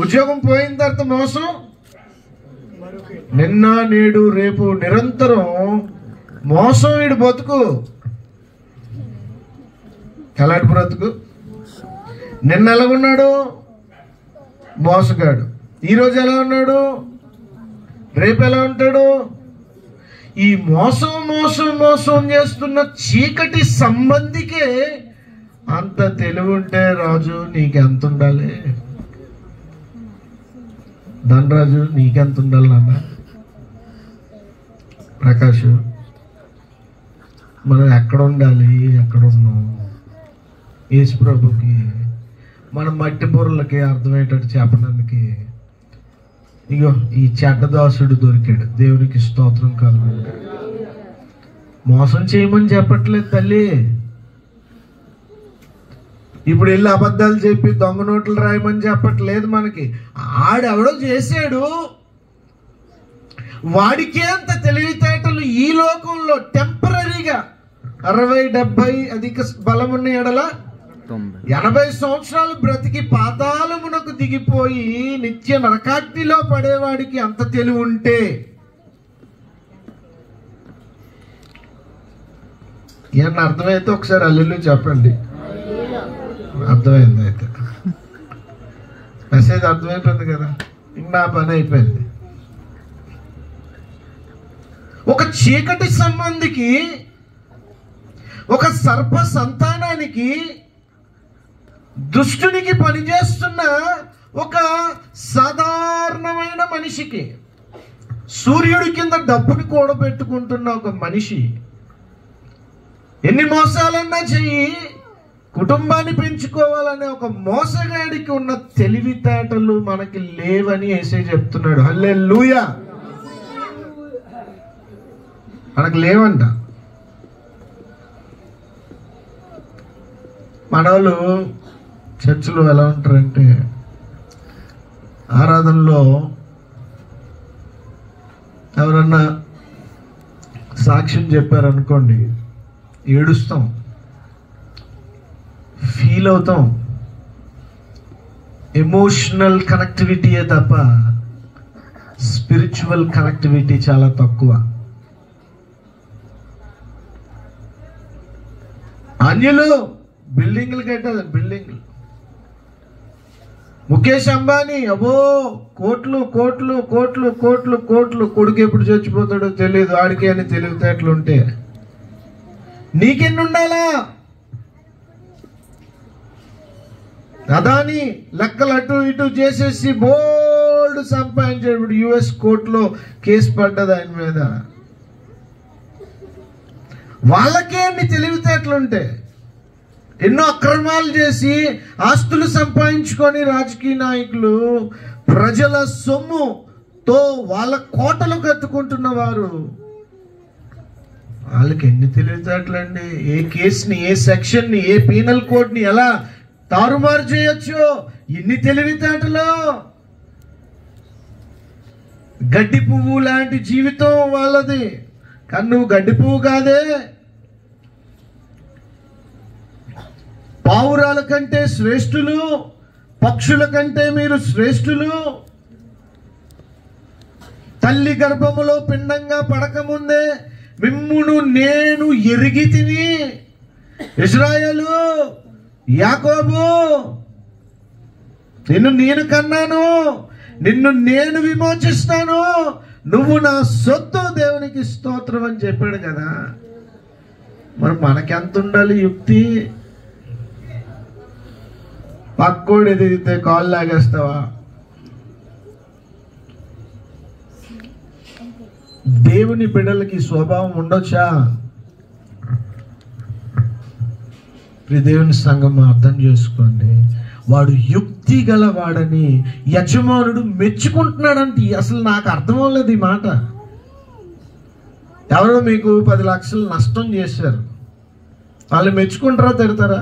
Speaker 1: ఉద్యోగం పోయిన తర్వాత మోసం నిన్న నేడు రేపు నిరంతరం మోసం. వీడు బతుకు ఎలాంటి బ్రతుకు? నిన్న ఎలా ఉన్నాడు? మోసగాడు. ఈరోజు ఎలా ఉన్నాడు? రేపు ఎలా ఉంటాడు? ఈ మోసం మోసం మోసం చేస్తున్న చీకటి సంబంధికే అంత తెలివి ఉంటే రాజు నీకెంత ఉండాలి? ధనరాజు నీకెంత ఉండాలి నాన్న? ప్రకాష్ మనం ఎక్కడ ఉండాలి? ఎక్కడ ఉన్నాం? యేసు ప్రభుకి మన మట్టి బుర్రలకి అర్థమయ్యేటట్టు చెప్పడానికి ఇగో ఈ చెడ్డదాసుడు దొరికాడు. దేవునికి స్తోత్రం కలుగుతుంది. మోసం చేయమని చెప్పట్లేదు తల్లి. ఇప్పుడు వెళ్ళి అబద్ధాలు చెప్పి దొంగ నోట్లు రాయమని చెప్పట్లేదు మనకి. ఆడెవడో చేశాడు, వాడికే అంత తెలివితేటలు ఈ లోకంలో టెంపరీగా 60-70 అధిక బలం ఉన్న ఎడల 80 సంవత్సరాలు బ్రతికి పాతాళమునకు దిగిపోయి నిత్య నరకాగ్నిలో పడేవాడికి అంత తెలివి ఉంటే ఏమన్నా అర్థమైతే ఒకసారి అల్లుళ్ళు చెప్పండి. అర్థమైంది. అయితే మెసేజ్ అర్థమైపోయింది కదా, నా పని అయిపోయింది. ఒక చీకటి సంబంధికి, ఒక సర్ప సంతానానికి, దుష్టునికి పనిచేస్తున్న ఒక సాధారణమైన మనిషికి, సూర్యుడి కింద డబ్బుని కూడబెట్టుకుంటున్న ఒక మనిషి ఎన్ని మోసాలన్నా చెయ్యి కుటుంబాన్ని పెంచుకోవాలనే ఒక మోసగాడికి ఉన్న తెలివితేటలు మనకి లేవని యేసయ్య చెప్తున్నాడు. హల్లెలూయా. మనకు లేవంట. మనోళ్ళు చర్చిలో ఎలా ఉంటారంటే ఆరాధనలో ఎవరన్నా సాక్ష్యం చెప్పారనుకోండి, ఏడుస్తాం, ఫీల్ అవుతాం. ఎమోషనల్ కనెక్టివిటీయే తప్ప స్పిరిచువల్ కనెక్టివిటీ చాలా తక్కువ. అన్యులు బిల్డింగ్లు కట్టారు, బిల్డింగ్లు. ముఖేష్ అంబానీ అబ్బో కోట్లు కోట్లు కోట్లు కోట్లు కోట్లు. కొడుకు ఎప్పుడు చచ్చిపోతాడో తెలియదు, ఆడికి అని తెలివితేటలు ఉంటే నీకెన్ని ఉండాలా? అదాని లెక్కలు అటు ఇటు చేసేసి బోల్డ్ సంపాదించాడు. యుఎస్ కోర్టులో కేసు పడ్డది ఆయన మీద. వాళ్ళకే అన్ని తెలివితేటలుంటే ఎన్నో అక్రమాలు చేసి ఆస్తులు సంపాదించుకొని రాజకీయ నాయకులు ప్రజల సొమ్ముతో వాళ్ళ కోటలు కట్టుకుంటున్న వారు, వాళ్ళకి ఎన్ని తెలివితేటలండి. ఏ కేసుని, ఏ సెక్షన్ని, ఏ పీనల్ కోడ్ని ఎలా తారుమారు చేయొచ్చు, ఎన్ని తెలివితేటలు. గడ్డి పువ్వు లాంటి జీవితం వాళ్ళది, కానీ నువ్వు గడ్డి పువ్వు కాదే. పావురాల కంటే శ్రేష్ఠులు, పక్షుల కంటే మీరు శ్రేష్ఠులు. తల్లి గర్భములో పిండంగా పడకముందే మిమ్మును నేను ఎరిగి తిని. ఇశ్రాయేలు, యాకోబు, నిన్ను నేను కన్నాను, నిన్ను నేను విమోచిస్తాను, నువ్వు నా సొత్తు, దేవునికి స్తోత్రం అని చెప్పాడు కదా. మరి మనకెంత ఉండాలి యుక్తి? పక్కోడు ఎదిగితే కాళ్ళు లాగేస్తావా? దేవుని బిడ్డలకి స్వభావం ఉండొచ్చా? దేవుని సంఘం అర్థం చేసుకోండి. వాడు యుక్తి గలవాడని యజమానుడు మెచ్చుకుంటున్నాడంటే అసలు నాకు అర్థం అవ్వలేదు ఈ మాట. ఎవరో మీకు 10 లక్షలు నష్టం చేశారు, వాళ్ళు మెచ్చుకుంటారా తిడతారా?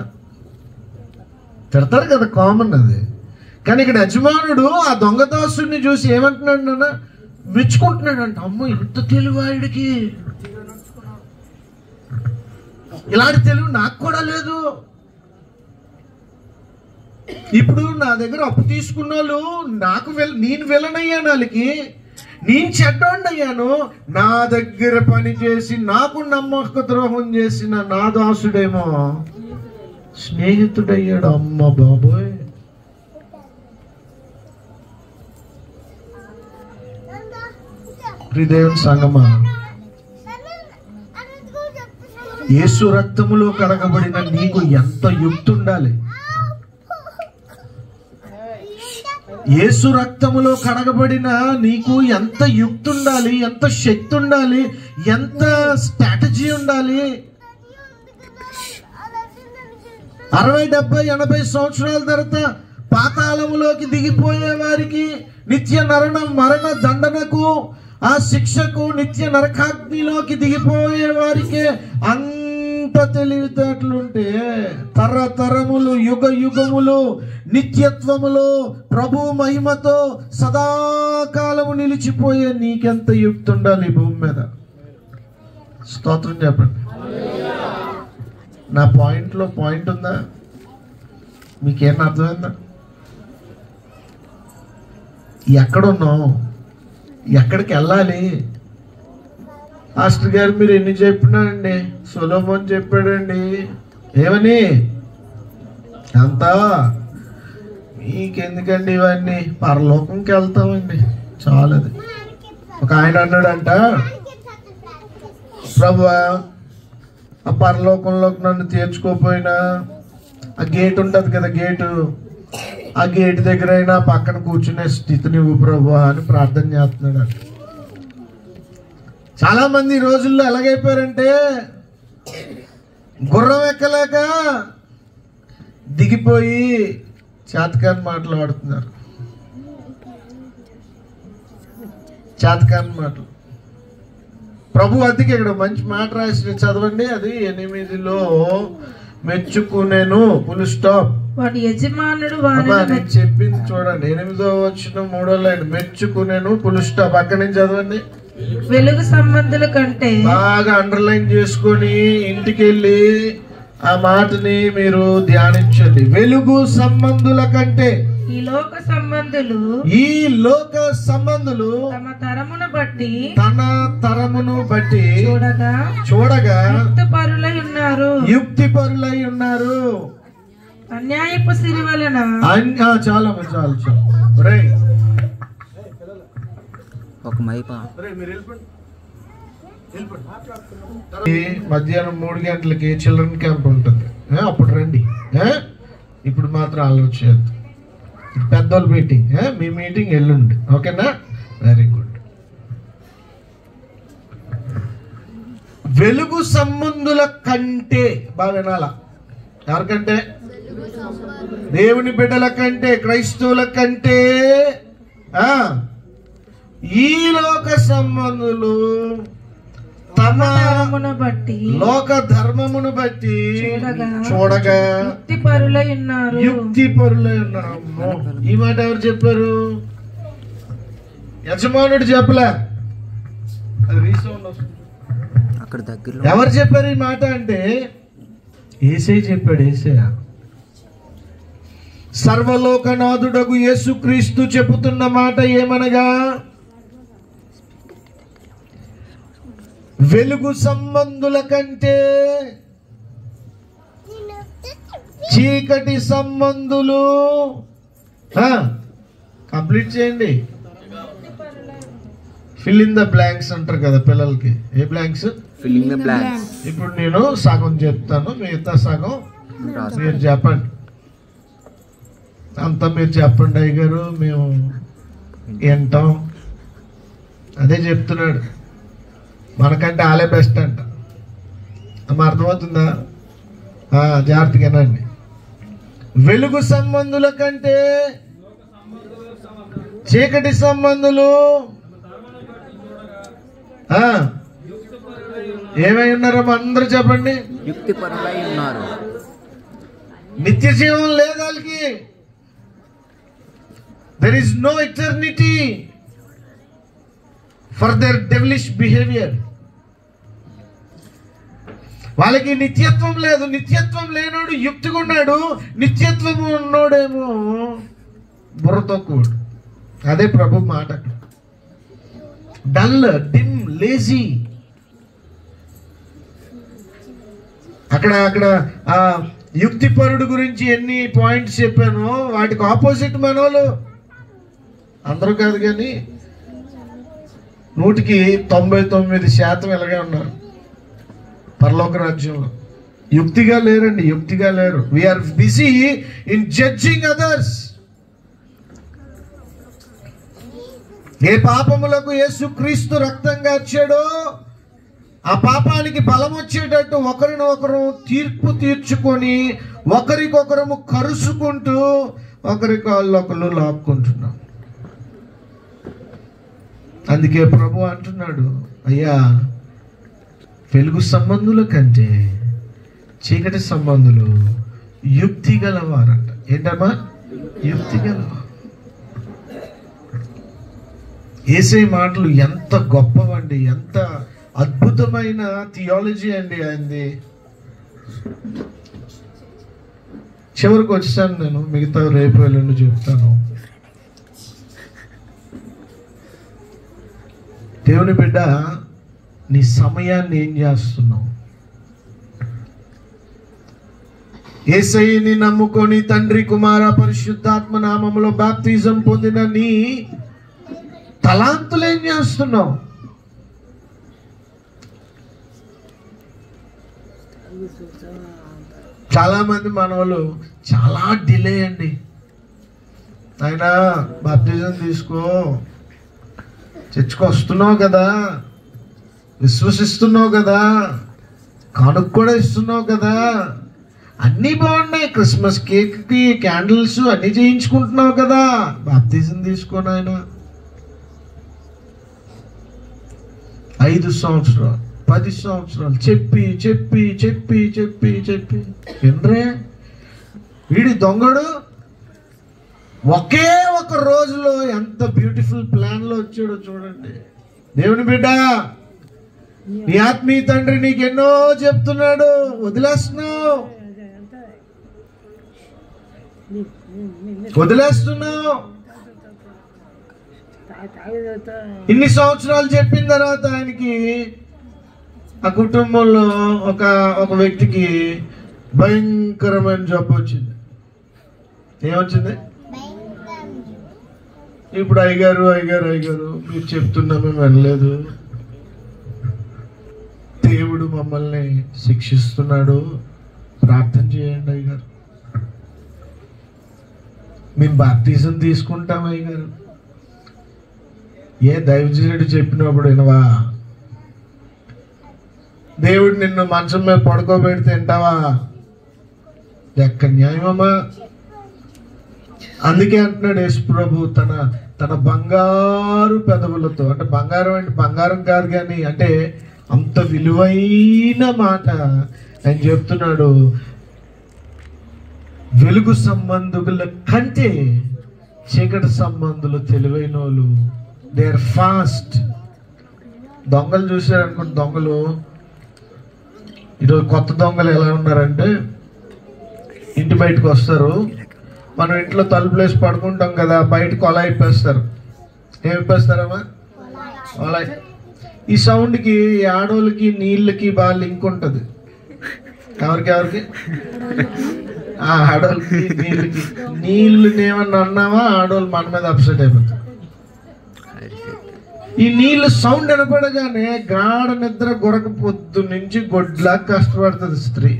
Speaker 1: తిడతారు కదా, కామన్ అది. కానీ ఇక్కడ యజమానుడు ఆ దొంగదాసుడిని చూసి ఏమంటున్నాడు నాన్న? మెచ్చుకుంటున్నాడు అంట. అమ్మో ఇంత తెలివాడికి, ఇలాంటి తెలివి నాకు కూడా లేదు. ఇప్పుడు నా దగ్గర అప్పు తీసుకున్న వాళ్ళు నేను విలనయ్యాను, వాళ్ళకి నేను చెడ్డోండి అయ్యాను. నా దగ్గర పని చేసి నాకు నమ్మక ద్రోహం చేసిన నా దాసుడేమో స్నేహితుడయ్యాడు. అమ్మ బాబోయ్, దేవుని సంగమా, యేసు రక్తములో కడగబడిన నీకు ఎంత యుక్తి ఉండాలి? యేసు రక్తములో కడగబడిన నీకు ఎంత యుక్తి ఉండాలి, ఎంత శక్తి ఉండాలి, ఎంత స్ట్రాటజీ ఉండాలి. 60, 70, 80 సంవత్సరాల తర్వాత పాతాళములోకి దిగిపోయే వారికి నిత్య మరణ దండనకు, ఆ శిక్షకు, నిత్య నరకాగ్నిలోకి దిగిపోయే వారికి అంత తెలివితేటలుంటే, తరతరములు యుగ యుగములు నిత్యత్వములో ప్రభు మహిమతో సదాకాలము నిలిచిపోయే నీకెంత యుక్తి ఉండాలి భూమి మీద? స్తోత్రం చెప్పండి. నా పాయింట్లో పాయింట్ ఉందా? మీకేం అర్థమైందా? ఎక్కడున్నాం, ఎక్కడికి వెళ్ళాలి? మాస్టర్ గారు మీరు ఎన్ని చెప్పినారండి? సొలొమోన్ చెప్పాడండి. ఏమని? అంతా మీకెందుకండి ఇవన్నీ, పరలోకంకి వెళ్తామండి చాలది. ఒక ఆయన అన్నాడంట, ప్రభువా ఆ పరలోకంలోకి నన్ను తీర్చుకోపోయినా ఆ గేట్ ఉంటుంది కదా, ఆ గేట్ దగ్గర అయినా పక్కన కూర్చునే స్థితిని ఇవ్వు ప్రభువా అని ప్రార్థన చేస్తున్నాడు. చాలా మంది ఈ రోజుల్లో ఎలాగైపోయారంటే, గుర్రం ఎక్కలేక దిగిపోయి చేతకాని మాట్లాడుతున్నారు. చేతకాని మాటలు. ప్రభు అందుకే ఇక్కడ మంచి మాట రాసి చదవండి, అది 8లో మెచ్చుకునేను ఫుల్ స్టాప్.
Speaker 2: వాటి యజమానుడు
Speaker 1: నేను చెప్పింది చూడండి, 8వ వచనం 3వ లైన్, మెచ్చుకునేను ఫుల్ స్టాప్. అక్కడి నుంచి చదవండి.
Speaker 2: వెలుగు సంబంధుల కంటే, బాగా
Speaker 1: అండర్లైన్ చేసుకొని ఇంటికి వెళ్ళి ఆ మాటని మీరు ధ్యానించండి. వెలుగు సంబంధుల కంటే
Speaker 2: ఈ లోక సంబంధులు తమ తరమును బట్టి చూడగా యుక్తి పరులై ఉన్నారు. అన్యాయపు సిరి వలన చాలా మధ్యాహ్నం 3 గంటలకి చిల్డ్రన్ క్యాంప్ ఉంటుంది, అప్పుడు రండి. ఇప్పుడు మాత్రం ఆలోచించద్దు, పెద్దోళ్ళ మీటింగ్. మీ మీటింగ్ ఎల్లుండి, ఓకేనా? Very good. వెలుగు సంబంధుల కంటే, బాగా వినాలా, ఎవరికంటే? దేవుని బిడ్డల కంటే, క్రైస్తవుల కంటే ఈ లోక సంబంధులు తమ లోక ధర్మమును బట్టి చూడగా యుక్తి పరులై ఉన్నారు. ఈ మాట ఎవరు చెప్పారు? యజమానుడు చెప్పలే, అది రీసౌండ్ వస్తుంది. ఎవరు చెప్పారు ఈ మాట అంటే యేసయ్య చెప్పాడు. యేసయ్య సర్వలోకనాథుడగు యేసుక్రీస్తు చెబుతున్న మాట ఏమనగా, వెలుగు సంబంధుల కంటే చీకటి సంబంధులు, కంప్లీట్ చేయండి. ఫిల్ ఇన్ ద బ్లాంక్స్ అంటారు కదా పిల్లలకి. ఏ బ్లాంక్స్?
Speaker 3: Filling the blanks.
Speaker 1: ఇప్పుడు నేను సగం చెప్తాను, మిగతా సగం మీరు చెప్పండి. అంతా మీరు చెప్పండి అయ్యగారు, మేము వింటాం. అదే చెప్తున్నాడు, మనకంటే ఆలే బెస్ట్ అంట. అమ్మ అర్థమవుతుందా? జాగ్రత్తగానండి. వెలుగు సంబంధుల కంటే చీకటి సంబంధులు
Speaker 2: ఏమై ఉన్నారమ్మా అందరూ చెప్పండి.
Speaker 3: యుక్తిపరులై ఉన్నారు.
Speaker 2: నిత్య జీవం లేదు వాళ్ళకి. There is no eternity for their devilish behaviour. వాళ్ళకి నిత్యత్వం లేదు. నిత్యత్వం లేనోడు యుక్తిగా ఉన్నాడు, నిత్యత్వం ఉన్నోడేమో బుర్రతో కూడు. అదే ప్రభు మాట. Dull, dim, lazy. అక్కడ ఆ యుక్తిపరుడు గురించి ఎన్ని పాయింట్స్ చెప్పానో వాటికి ఆపోజిట్ మనోళ్ళు. అందరూ కాదు కానీ 99% ఇలాగే ఉన్నారు పరలోక రాజ్యంలో. యుక్తిగా లేరండి, యుక్తిగా లేరు. We are busy in judging others. ఏ పాపములకు యేసుక్రీస్తు రక్తంగా వచ్చాడో ఆ పాపానికి బలం వచ్చేటట్టు ఒకరినొకరు తీర్పు తీర్చుకొని ఒకరికొకరము కరుసుకుంటూ ఒకరి కాళ్ళొకరు లాక్కుంటున్నాం. అందుకే ప్రభు అంటున్నాడు, అయ్యా వెలుగు సంబంధుల కంటే చీకటి సంబంధులు యుక్తి గలవారంట. ఏంటమ్మా? యుక్తి గలవారు. యేసే మాటలు ఎంత గొప్పవండి, ఎంత అద్భుతమైన థియాలజీ అండి ఆయనది. చివరికి వచ్చాను నేను, మిగతా రేపు ఎల్లుండి చెప్తాను. దేవుని బిడ్డ, నీ సమయాన్ని ఏం చేస్తున్నావు? యేసయ్యని నమ్ముకొని తండ్రి కుమార పరిశుద్ధాత్మ నామములో బాప్తిజం పొందిన నీ తలాంతులు ఏం చేస్తున్నావు? చాలా మంది మనవాళ్ళు చాలా డిలే అండి. అయినా బాప్తిజం తీసుకో, చర్చకు వస్తున్నావు కదా, విశ్వసిస్తున్నావు కదా, కానుక కూడా ఇస్తున్నావు కదా, అన్నీ బాగున్నాయి, క్రిస్మస్ కేక్కి క్యాండిల్స్ అన్నీ చేయించుకుంటున్నావు కదా, బాప్తిజం తీసుకో నాయన. 5 సంవత్సరాలు 10 సంవత్సరాలు చెప్పి చెప్పి చెప్పి చెప్పి చెప్పి వినరే. వీడి దొంగడు ఒకే ఒక రోజులో ఎంత బ్యూటిఫుల్ ప్లాన్లో వచ్చాడో చూడండి. దేవుని బిడ్డ, నీ ఆత్మీయ తండ్రి నీకు ఎన్నో చెప్తున్నాడు, వదిలేస్తున్నావు. ఇన్ని సంవత్సరాలు చెప్పిన తర్వాత ఆయనకి ఆ కుటుంబంలో ఒక వ్యక్తికి భయంకరమైన జబ్బు వచ్చింది. ఏమొచ్చింది? ఇప్పుడు అయ్యగారు మీరు చెప్తున్నా మేము వినలేదు, దేవుడు మమ్మల్ని శిక్షిస్తున్నాడు, ప్రార్థన చేయండి అయ్యగారు. మేము బాప్టిజం తీసుకుంటాం అయ్యగారు. ఏ దైవజనుడు చెప్పినప్పుడు వినవా? దేవుడు నిన్ను మంచం మీద పడుకోబెడితే వింటావా? ఎక్కడ న్యాయమమ్మా? అందుకే అంటున్నాడు యేసు ప్రభు తన బంగారు పెదవులతో, అంటే బంగారం అంటే బంగారం కాదు కానీ అంటే అంత విలువైన మాట ఆయన చెప్తున్నాడు, వెలుగు సంబంధుల కంటే చీకటి సంబంధులు తెలివైన వాళ్ళు. They are fast. దొంగలు చూసారనుకోండి, దొంగలు ఈరోజు కొత్త దొంగలు ఎలా ఉన్నారంటే ఇంటి బయటకు వస్తారు, మనం ఇంట్లో తలుపులు వేసి పడుకుంటాం కదా, బయట కొలాయి ఇప్పేస్తారు. ఏమి ఇప్పేస్తారమ్మా? కొలాయి. ఈ సౌండ్కి ఆడోళ్ళకి నీళ్ళకి బాగా లింక్ ఉంటుంది. ఎవరికి? ఆడోళ్ళకి నీళ్ళకి. నీళ్ళు ఏమన్నా అన్నావా ఆడోళ్ళు మన మీద అప్సెట్ అయిపోతారు. ఈ నీళ్ళు సౌండ్ వినపడగానే గాఢ నిద్ర గొరక పొద్దు నుంచి గొడ్లా కష్టపడుతుంది స్త్రీ.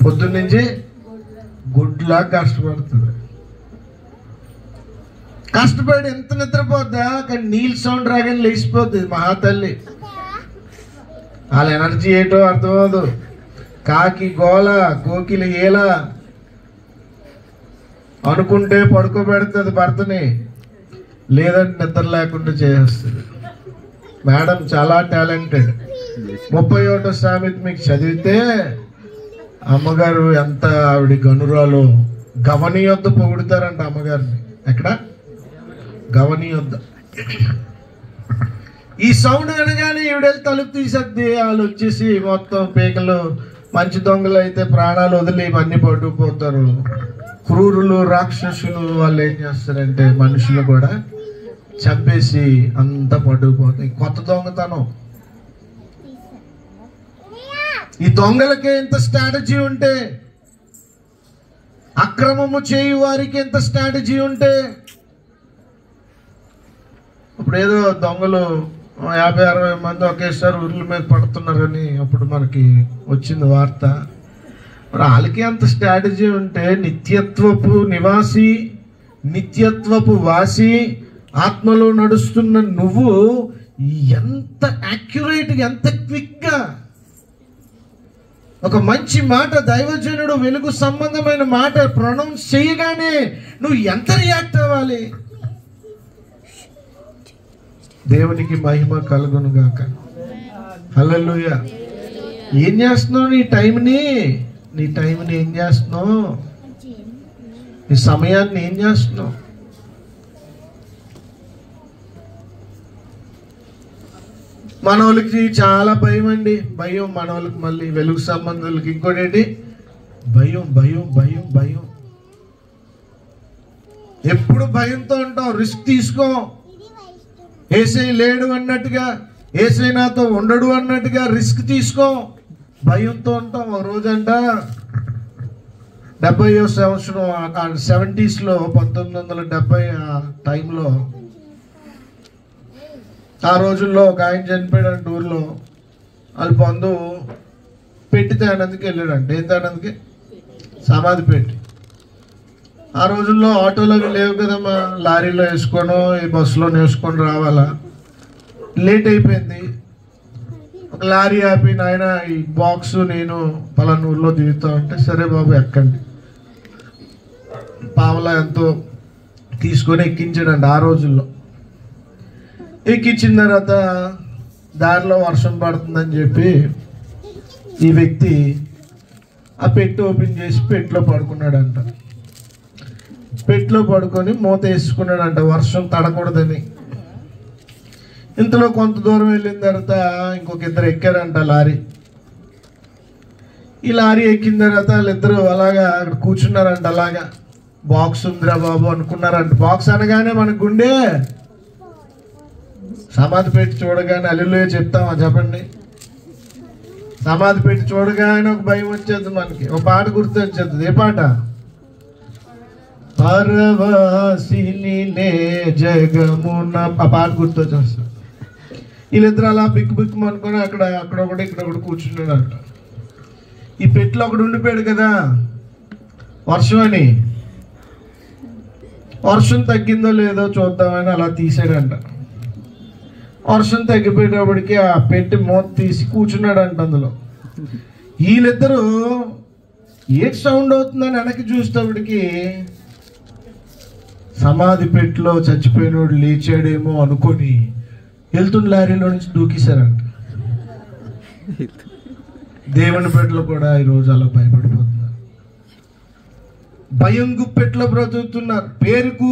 Speaker 2: పొద్దున్న నుంచి గుడ్లా కష్టపడుతుంది. కష్టపడి ఎంత నిద్రపోద్దా, కానీ నీళ్ళు సౌండ్ రాగానే లేచిపోతుంది మహాతల్లి. వాళ్ళ ఎనర్జీ ఏటో అర్థమవదు. కాకి గోల, కోకిలి ఏల అనుకుంటే పడుకోబెడుతుంది భర్తని, లేదంటే నిద్ర లేకుండా చేస్తుంది. మేడం చాలా టాలెంటెడ్, 31వ సామెత మీకు చదివితే అమ్మగారు ఎంత ఆవిడ గనురాలు, గవని యొద్ద పొగుడుతారంట అమ్మగారిని. ఎక్కడ? గవని యొద్ద. ఈ సౌండ్ అనగానే ఈవిడెళ్ళి తలుపు తీసేద్ది. వాళ్ళు వచ్చేసి మొత్తం పీకలు, మంచి దొంగలు అయితే ప్రాణాలు వదిలి ఇవన్నీ పట్టుకుపోతారు. క్రూరులు, రాక్షసులు వాళ్ళు ఏం చేస్తారంటే మనుషులు కూడా చంపేసి అంతా పట్టుకుపోతాయి. కొత్త దొంగతనం. ఈ దొంగలకే ఎంత స్ట్రాటజీ ఉంటే, అక్రమము చేయు వారికి ఎంత స్ట్రాటజీ ఉంటే, ఇప్పుడు ఏదో దొంగలు 50-60 మంది ఒకేసారి ఊర్ల మీద పడుతున్నారని అప్పుడు మనకి వచ్చింది వార్త. మరి వాళ్ళకి అంత స్ట్రాటజీ ఉంటే, నిత్యత్వపు నివాసి, నిత్యత్వపు వాసి, ఆత్మలో నడుస్తున్న నువ్వు ఎంత యాక్యురేట్గా, ఎంత క్విక్గా ఒక మంచి మాట, దైవజనుడు వెలుగు సంబంధమైన మాట ప్రొనౌన్స్ చేయగానే నువ్వు ఎంత రియాక్ట్ అవ్వాలి? దేవునికి మహిమ కలుగును గాక. హల్లెలూయా. ఏం చేస్తున్నావు నీ టైంని ఏం చేస్తున్నావు? నీ సమయాన్ని ఏం చేస్తున్నావు? మనోళ్ళకి చాలా భయం అండి. భయం మనోళ్ళకి, మళ్ళీ వెలుగు సంబంధాలకి ఇంకోటి ఏంటి? భయం భయం భయం భయం. ఎప్పుడు భయంతో ఉంటాం. రిస్క్ తీసుకో. ఏసై లేడు అన్నట్టుగా, ఏసై నాతో ఉండడు అన్నట్టుగా రిస్క్ తీసుకో. భయంతో ఉంటాం. ఒక రోజంట 70వ సంవత్సరం 70s లో 1970 టైంలో, ఆ రోజుల్లో ఒక ఆయన చనిపోయాడంట ఊర్లో. వాళ్ళ బంధువు పెట్టి తేనందుకు వెళ్ళాడంట. ఏం తేనందుకు? సమాధి పెట్టి. ఆ రోజుల్లో ఆటోలు అవి లేవు కదమ్మా, లారీలో వేసుకోనో ఈ బస్సులో వేసుకొని రావాలా. లేట్ అయిపోయింది. ఒక లారీ ఆపి, నాయన ఈ బాక్స్ నేను పలానా ఊర్లో దిగుతా అంటే, సరే బాబు ఎక్కండి. పావలా ఎంతో తీసుకొని ఎక్కించాడంట ఆ రోజుల్లో. ఎక్కించిన తర్వాత దారిలో వర్షం పడుతుందని చెప్పి ఈ వ్యక్తి ఆ పెట్టి ఓపెన్ చేసి పెట్టిలో పడుకున్నాడంట. పెట్టిలో పడుకొని మూత వేసుకున్నాడంట వర్షం తడకూడదని. ఇంతలో కొంత దూరం వెళ్ళిన తర్వాత ఇంకొక ఇద్దరు ఎక్కారంట లారీ. ఈ లారీ ఎక్కిన తర్వాత వాళ్ళిద్దరు అలాగా అక్కడ కూర్చున్నారంట. అలాగా బాక్స్ ఉందిరా బాబు అనుకున్నారంట. బాక్స్ అనగానే మన గుండె సమాధి పెట్టి చూడగానే హల్లెలూయా చెప్తామా? చెప్పండి. సమాధి పెట్టి చూడగానే ఒక భయం వచ్చేది మనకి. ఒక పాట గుర్తు వచ్చేది. ఏ పాట? పరవాసినినే జగమున. ఆ పాట గుర్తు వచ్చేస్తుంది. వీళ్ళిద్దరు అలా బిక్కు బిక్కు అనుకొని అక్కడొకటి ఇక్కడొకటి కూర్చున్నాడంట. ఈ పెట్టిలో ఒకడు ఉండిపోయాడు కదా వర్షం అని. వర్షం తగ్గిందో లేదో చూద్దామని అలా తీసాడంట. వర్షం తగ్గిపోయేటప్పటికి ఆ పెట్టి మూత తీసి కూర్చున్నాడంట అందులో. వీళ్ళిద్దరూ ఏ సౌండ్ అవుతుందని వెనక్కి చూసేటప్పటికి సమాధి పెట్టిలో చచ్చిపోయినోడు లేచాడేమో అనుకొని వెళ్తున్న లారీలో నుంచి దూకేశారంట. దేవుని పెట్టిలో కూడా ఈరోజు అలా భయపడిపోతున్నారు. భయం గుప్పెట్లో బ్రతుకుతున్నారు. పేరుకు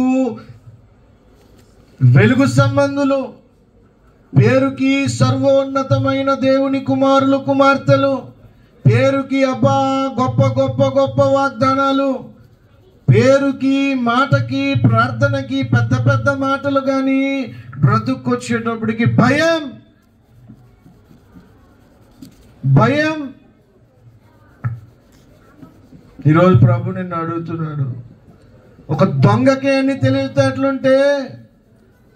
Speaker 2: వెలుగు సంబంధులు, పేరుకి సర్వోన్నతమైన దేవుని కుమారులు కుమార్తెలు, పేరుకి అబ్బా గొప్ప గొప్ప గొప్ప వాగ్దానాలు, పేరుకి మాటకి ప్రార్థనకి పెద్ద పెద్ద మాటలు, కానీ బ్రతుకొచ్చేటప్పటికి భయం భయం. ఈరోజు ప్రభు నిన్ను అడుగుతున్నాడు. ఒక దొంగకే అన్ని తెలివితేటలుంటే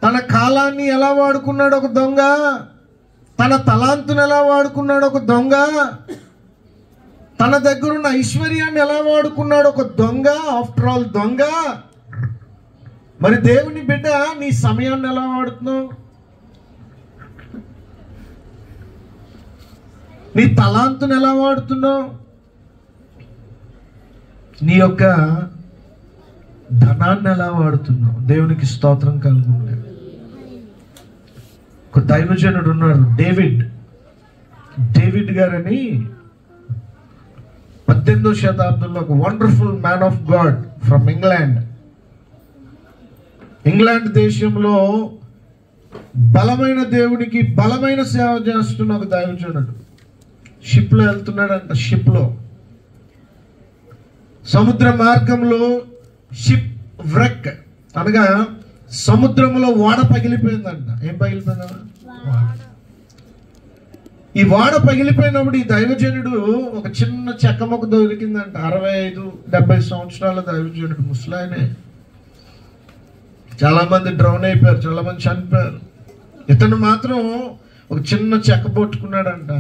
Speaker 2: తన కాలాన్ని ఎలా వాడుకున్నాడు ఒక దొంగ, తన తలాంతును ఎలా వాడుకున్నాడు ఒక దొంగ, తన దగ్గరున్న ఐశ్వర్యాన్ని ఎలా వాడుకున్నాడు ఒక దొంగ. ఆఫ్టర్ ఆల్ దొంగ. మరి దేవుని బిడ్డ నీ సమయాన్ని ఎలా వాడుతున్నావు? నీ తలాంతును ఎలా వాడుతున్నావు? నీ యొక్క ధనాన్ని ఎలా వాడుతున్నావు? దేవునికి స్తోత్రం కలుగుతుంది. ఒక దైవజనుడు ఉన్నాడు, డేవిడ్. డేవిడ్ గారని 18వ శతాబ్దంలో ఒక wonderful man of God from England దేశంలో బలమైన దేవునికి బలమైన సేవ చేస్తున్న ఒక దైవజనుడు. షిప్లో వెళ్తున్నాడంట. షిప్లో సముద్ర మార్గంలో షిప్ వ్రెక్ అనగా సముద్రంలో ఓడ పగిలిపోయిందంట. ఏం పగిలిపోయిందా? ఈ ఓడ పగిలిపోయినప్పుడు ఈ దైవజనుడు ఒక చిన్న చెక్క మొక్క దొరికిందంట. 65-70 సంవత్సరాల దైవజనుడు, ముసలాయనే. చాలా మంది డ్రౌన్ అయిపోయారు, చాలా మంది చనిపోయారు. ఇతను మాత్రం ఒక చిన్న చెక్క పట్టుకున్నాడంట.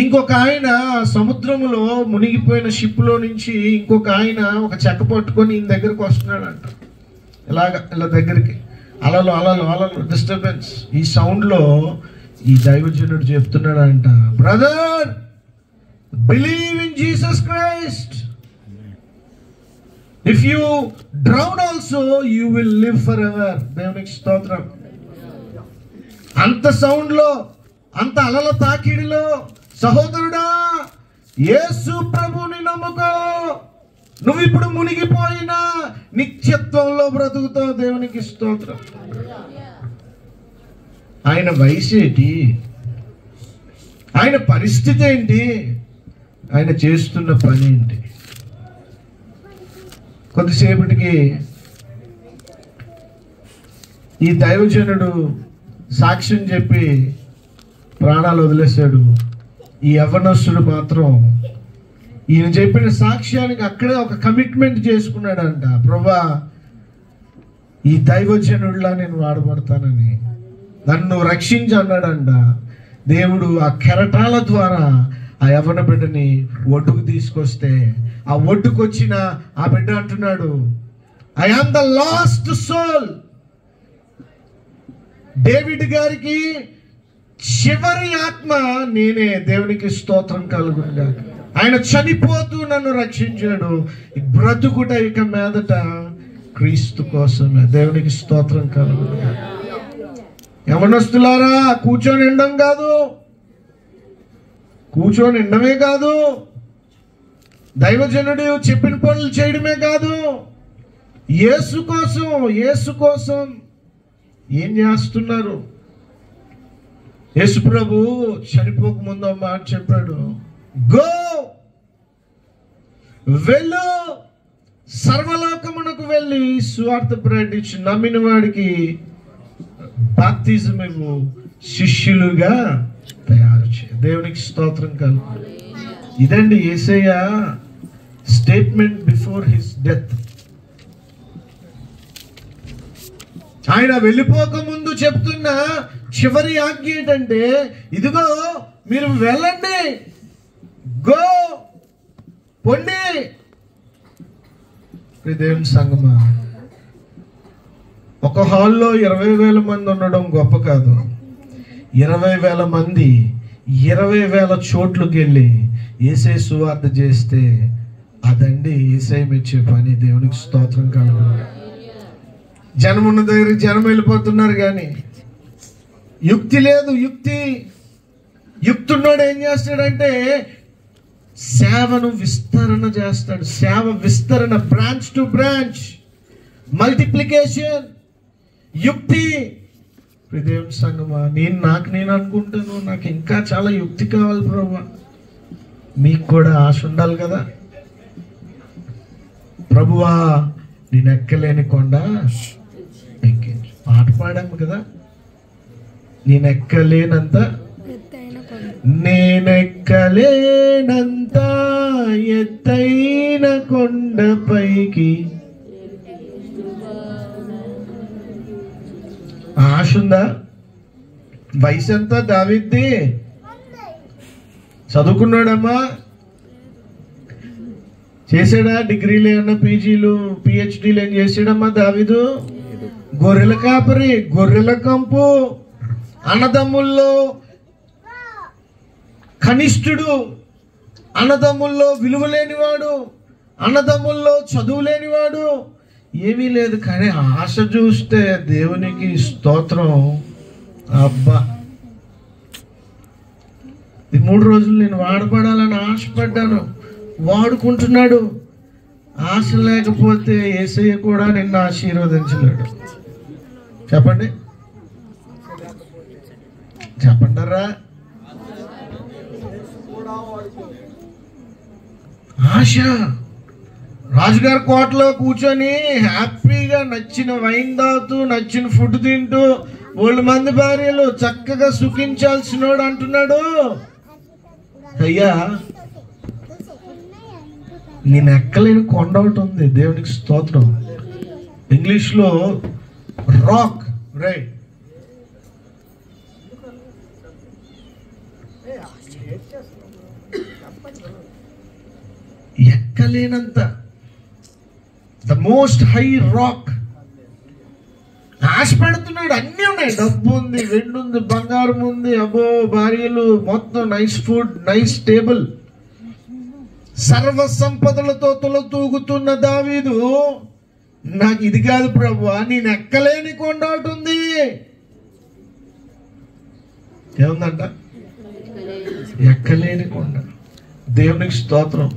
Speaker 2: ఇంకొక ఆయన సముద్రంలో మునిగిపోయిన షిప్లో నుంచి ఇంకొక ఆయన ఒక చెక్క పట్టుకొని ఈయన దగ్గరకు వస్తున్నాడంట. ఇలా దగ్గరికి అలలు అలలు అలలు డిస్టర్బెన్స్. ఈ సౌండ్లో ఈ దైవజనుడు చెప్తున్నాడంట, brother, believe in Jesus Christ. If you drown also you will live forever. దేవునికి స్తోత్రం. అంత సౌండ్లో, అంత అలల తాకిడిలో, సహోదరుడా, యేసు ప్రభుని నమ్ముకో, నువ్వు ఇప్పుడు మునిగిపోయినా నిత్యత్వంలో బ్రతుకుతావు. దేవునికి స్తోత్రం. ఆయన వయసు ఏంటి? ఆయన పరిస్థితి ఏంటి? ఆయన చేస్తున్న పని ఏంటి? కొద్దిసేపటికి ఈ దైవజనుడు సాక్ష్యం చెప్పి ప్రాణాలు వదిలేశాడు. ఈ యవ్వనస్తుడు మాత్రం ఈయన చెప్పిన సాక్ష్యానికి అక్కడే ఒక కమిట్మెంట్ చేసుకున్నాడంట. ప్రభా, ఈ దైవజనుడిలా నేను వాడబడతానని, నన్ను రక్షించి అన్నాడంట. దేవుడు ఆ కెరటాల ద్వారా ఆ యవ్వన బిడ్డని ఒడ్డుకు తీసుకొస్తే, ఆ ఒడ్డుకు వచ్చిన ఆ బిడ్డ అంటున్నాడు, I am the lost soul. David గారికి చివరి ఆత్మ నేనే. దేవునికి స్తోత్రం కలుగునుగా. ఆయన చనిపోతూ నన్ను రక్షించాడు. బ్రతుకుట ఇక మీదట క్రీస్తు కోసమే. దేవునికి స్తోత్రం కలుగునుగా. యవనస్తులారా, కూర్చొని ఎండం కాదు, కూర్చొని ఎండమే కాదు, దైవజనుడు చెప్పిన పనులు చేయడమే కాదు, యేసు కోసం, యేసు కోసం ఏం చేస్తున్నారు? యేసు ప్రభు చనిపోక ముందు ఆ మాట చెప్పాడు, గో, వెళ్ళు, సర్వలోకమునకు వెళ్ళి సువార్త ప్రకటించి నమ్మిన వాడికి బాప్తిజం ఇవ్వు, శిష్యులుగా తయారు చేయ. దేవునికి స్తోత్రం కలుగు. ఇదండి యేసయ్య స్టేట్మెంట్ బిఫోర్ హిస్ డెత్. ఆయన వెళ్ళిపోక ముందు చెప్తున్న చివరి ఆజ్ఞ ఏంటంటే, ఇదిగో మీరు వెళ్ళండి, గో, పొండి. దేవుని సంగమా, ఒక హాల్లో 20,000 మంది ఉండడం గొప్ప కాదు. 20,000 మంది 20,000 చోట్లకి వెళ్ళి యేసే సువార్త చేస్తే అదండి యేసే మెచ్చే పని. దేవునికి స్తోత్రం కలుగు. జనం ఉన్న దగ్గర జనం వెళ్ళిపోతున్నారు, కానీ యుక్తి లేదు. యుక్తున్నాడు ఏం చేస్తాడంటే సేవను విస్తరణ చేస్తాడు. సేవ విస్తరణ, బ్రాంచ్ టు బ్రాంచ్, మల్టిప్లికేషన్. యుక్తి. దేవుని సంగమా, నేను అనుకుంటాను, నాకు ఇంకా చాలా యుక్తి కావాలి ప్రభువా. మీకు కూడా ఆశ ఉండాలి కదా. ప్రభువా, నేను ఎక్కలేని కొండ ఎక్కించు. పాట పాడాము కదా, నేనెక్కలేనంత ఎత్తైన కొండపైకి. ఆశ ఉందా? వయసు ఎంత దావీద్ది? చదువుకున్నాడమ్మా? చేసాడా? డిగ్రీలు ఏమన్నా, పీజీలు, పిహెచ్డీలు ఏం చేసాడమ్మా దావీదు? గొర్రెల కాపరి, గొర్రెల కంపు, అన్నదమ్ముల్లో కనిష్ఠుడు, అన్నదమ్ముల్లో విలువ లేనివాడు, అన్నదమ్ముల్లో చదువు లేనివాడు, ఏమీ లేదు. కానీ ఆశ చూస్తే దేవునికి స్తోత్రం. అబ్బా, ఈ 3 రోజులు నేను వాడబడాలని ఆశపడ్డాను, వాడుకుంటున్నాడు. ఆశ లేకపోతే యేసయ్య కూడా నిన్ను ఆశీర్వదించలేడు. చెప్పండి, చెప్పంటారా? ఆశ. రాజుగారి కోటలో కూర్చొని హ్యాపీగా నచ్చిన వైన్ తాగుతూ, నచ్చిన ఫుడ్ తింటూ, 100 మంది భార్యలు చక్కగా సుఖించాల్సినోడు అంటున్నాడు, అయ్యా నేను ఎక్కలేని కొండ ఒకటి ఉంది. దేవునికి స్తోత్రం. ఇంగ్లీష్లో రాక్, రైట్? ఎక్కలేనంత ద మోస్ట్ హై రాక్. ఆశ పెడుతున్నాడు. అన్నీ ఉన్నాయి, డబ్బు ఉంది, వెండి ఉంది, బంగారం ఉంది, అబ్బో భార్యలు, మొత్తం నైస్ ఫుడ్, నైస్ టేబుల్, సర్వ సంపదలతో తులతూగుతున్న దావీదు, నాకు ఇది కాదు ప్రభువా, నేను ఎక్కలేని కొండ ఒకటి ఉంది. ఏముందంట? ఎక్కలేని కొండ. దేవునికి స్తోత్రం.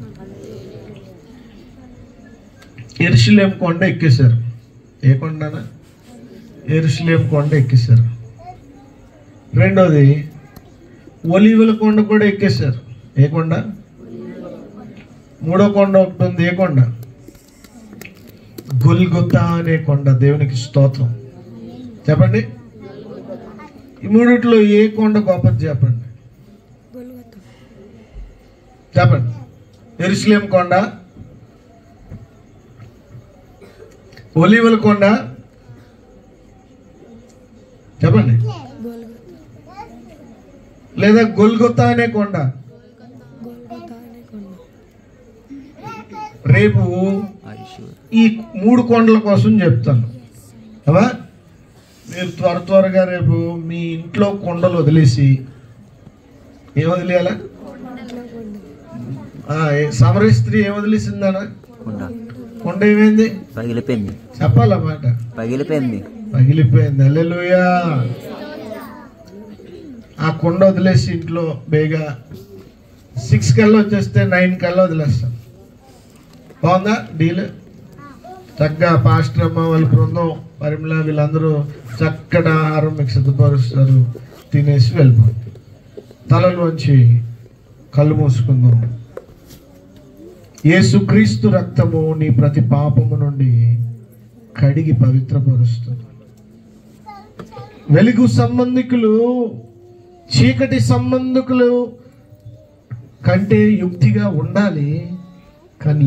Speaker 2: యెరూషలేం కొండ ఎక్కేశారు. ఏ కొండనా? యెరూషలేం కొండ ఎక్కేశారు. రెండోది ఒలీవల కొండ కూడా ఎక్కేశారు. ఏ కొండ? మూడో కొండ ఒకటి ఉంది. ఏ కొండ? గొల్గొతా అనే కొండ. దేవునికి స్తోత్రం. చెప్పండి, ఈ మూడిట్లో ఏ కొండ గొప్పది చెప్పండి. చెప్పండి. యెరూషలేం కొండ, ఒలీవల కొండ, చెప్పండి, లేదా గొల్గొతా అనే కొండ. రేపు ఈ 3 కొండల కోసం చెప్తాను. అవా మీరు త్వరగా రేపు మీ ఇంట్లో కొండలు వదిలేసి ఏం వదిలేయాలా? సమర స్త్రీ ఏం వదిలేసిందనా? కొండ ఏమైంది?
Speaker 3: పగిలిపోయింది.
Speaker 2: చెప్పాలన్నమాట.
Speaker 3: పగిలిపోయింది.
Speaker 2: హల్లెలూయా. ఆ కొండ వదిలేసి ఇంట్లో బేగా 6 కల్లా వచ్చేస్తే 9 కల్లా వదిలేస్తాం. బాగుందా డీల్? చక్కగా పాస్టర్ అమ్మ వాళ్ళ బృందం, పరిమళ, వీళ్ళందరూ చక్కటి ఆహారం మీకు సిద్ధపరుస్తారు. తినేసి వెళ్ళిపోతుంది. తలలోంచి కళ్ళు మూసుకుందాం. యేసుక్రీస్తు రక్తము నీ ప్రతి పాపము నుండి కడిగి పవిత్రపరుస్తుంది. వెలుగు సంబంధికులు చీకటి సంబంధికులు కంటే యుక్తిగా ఉండాలి, కానీ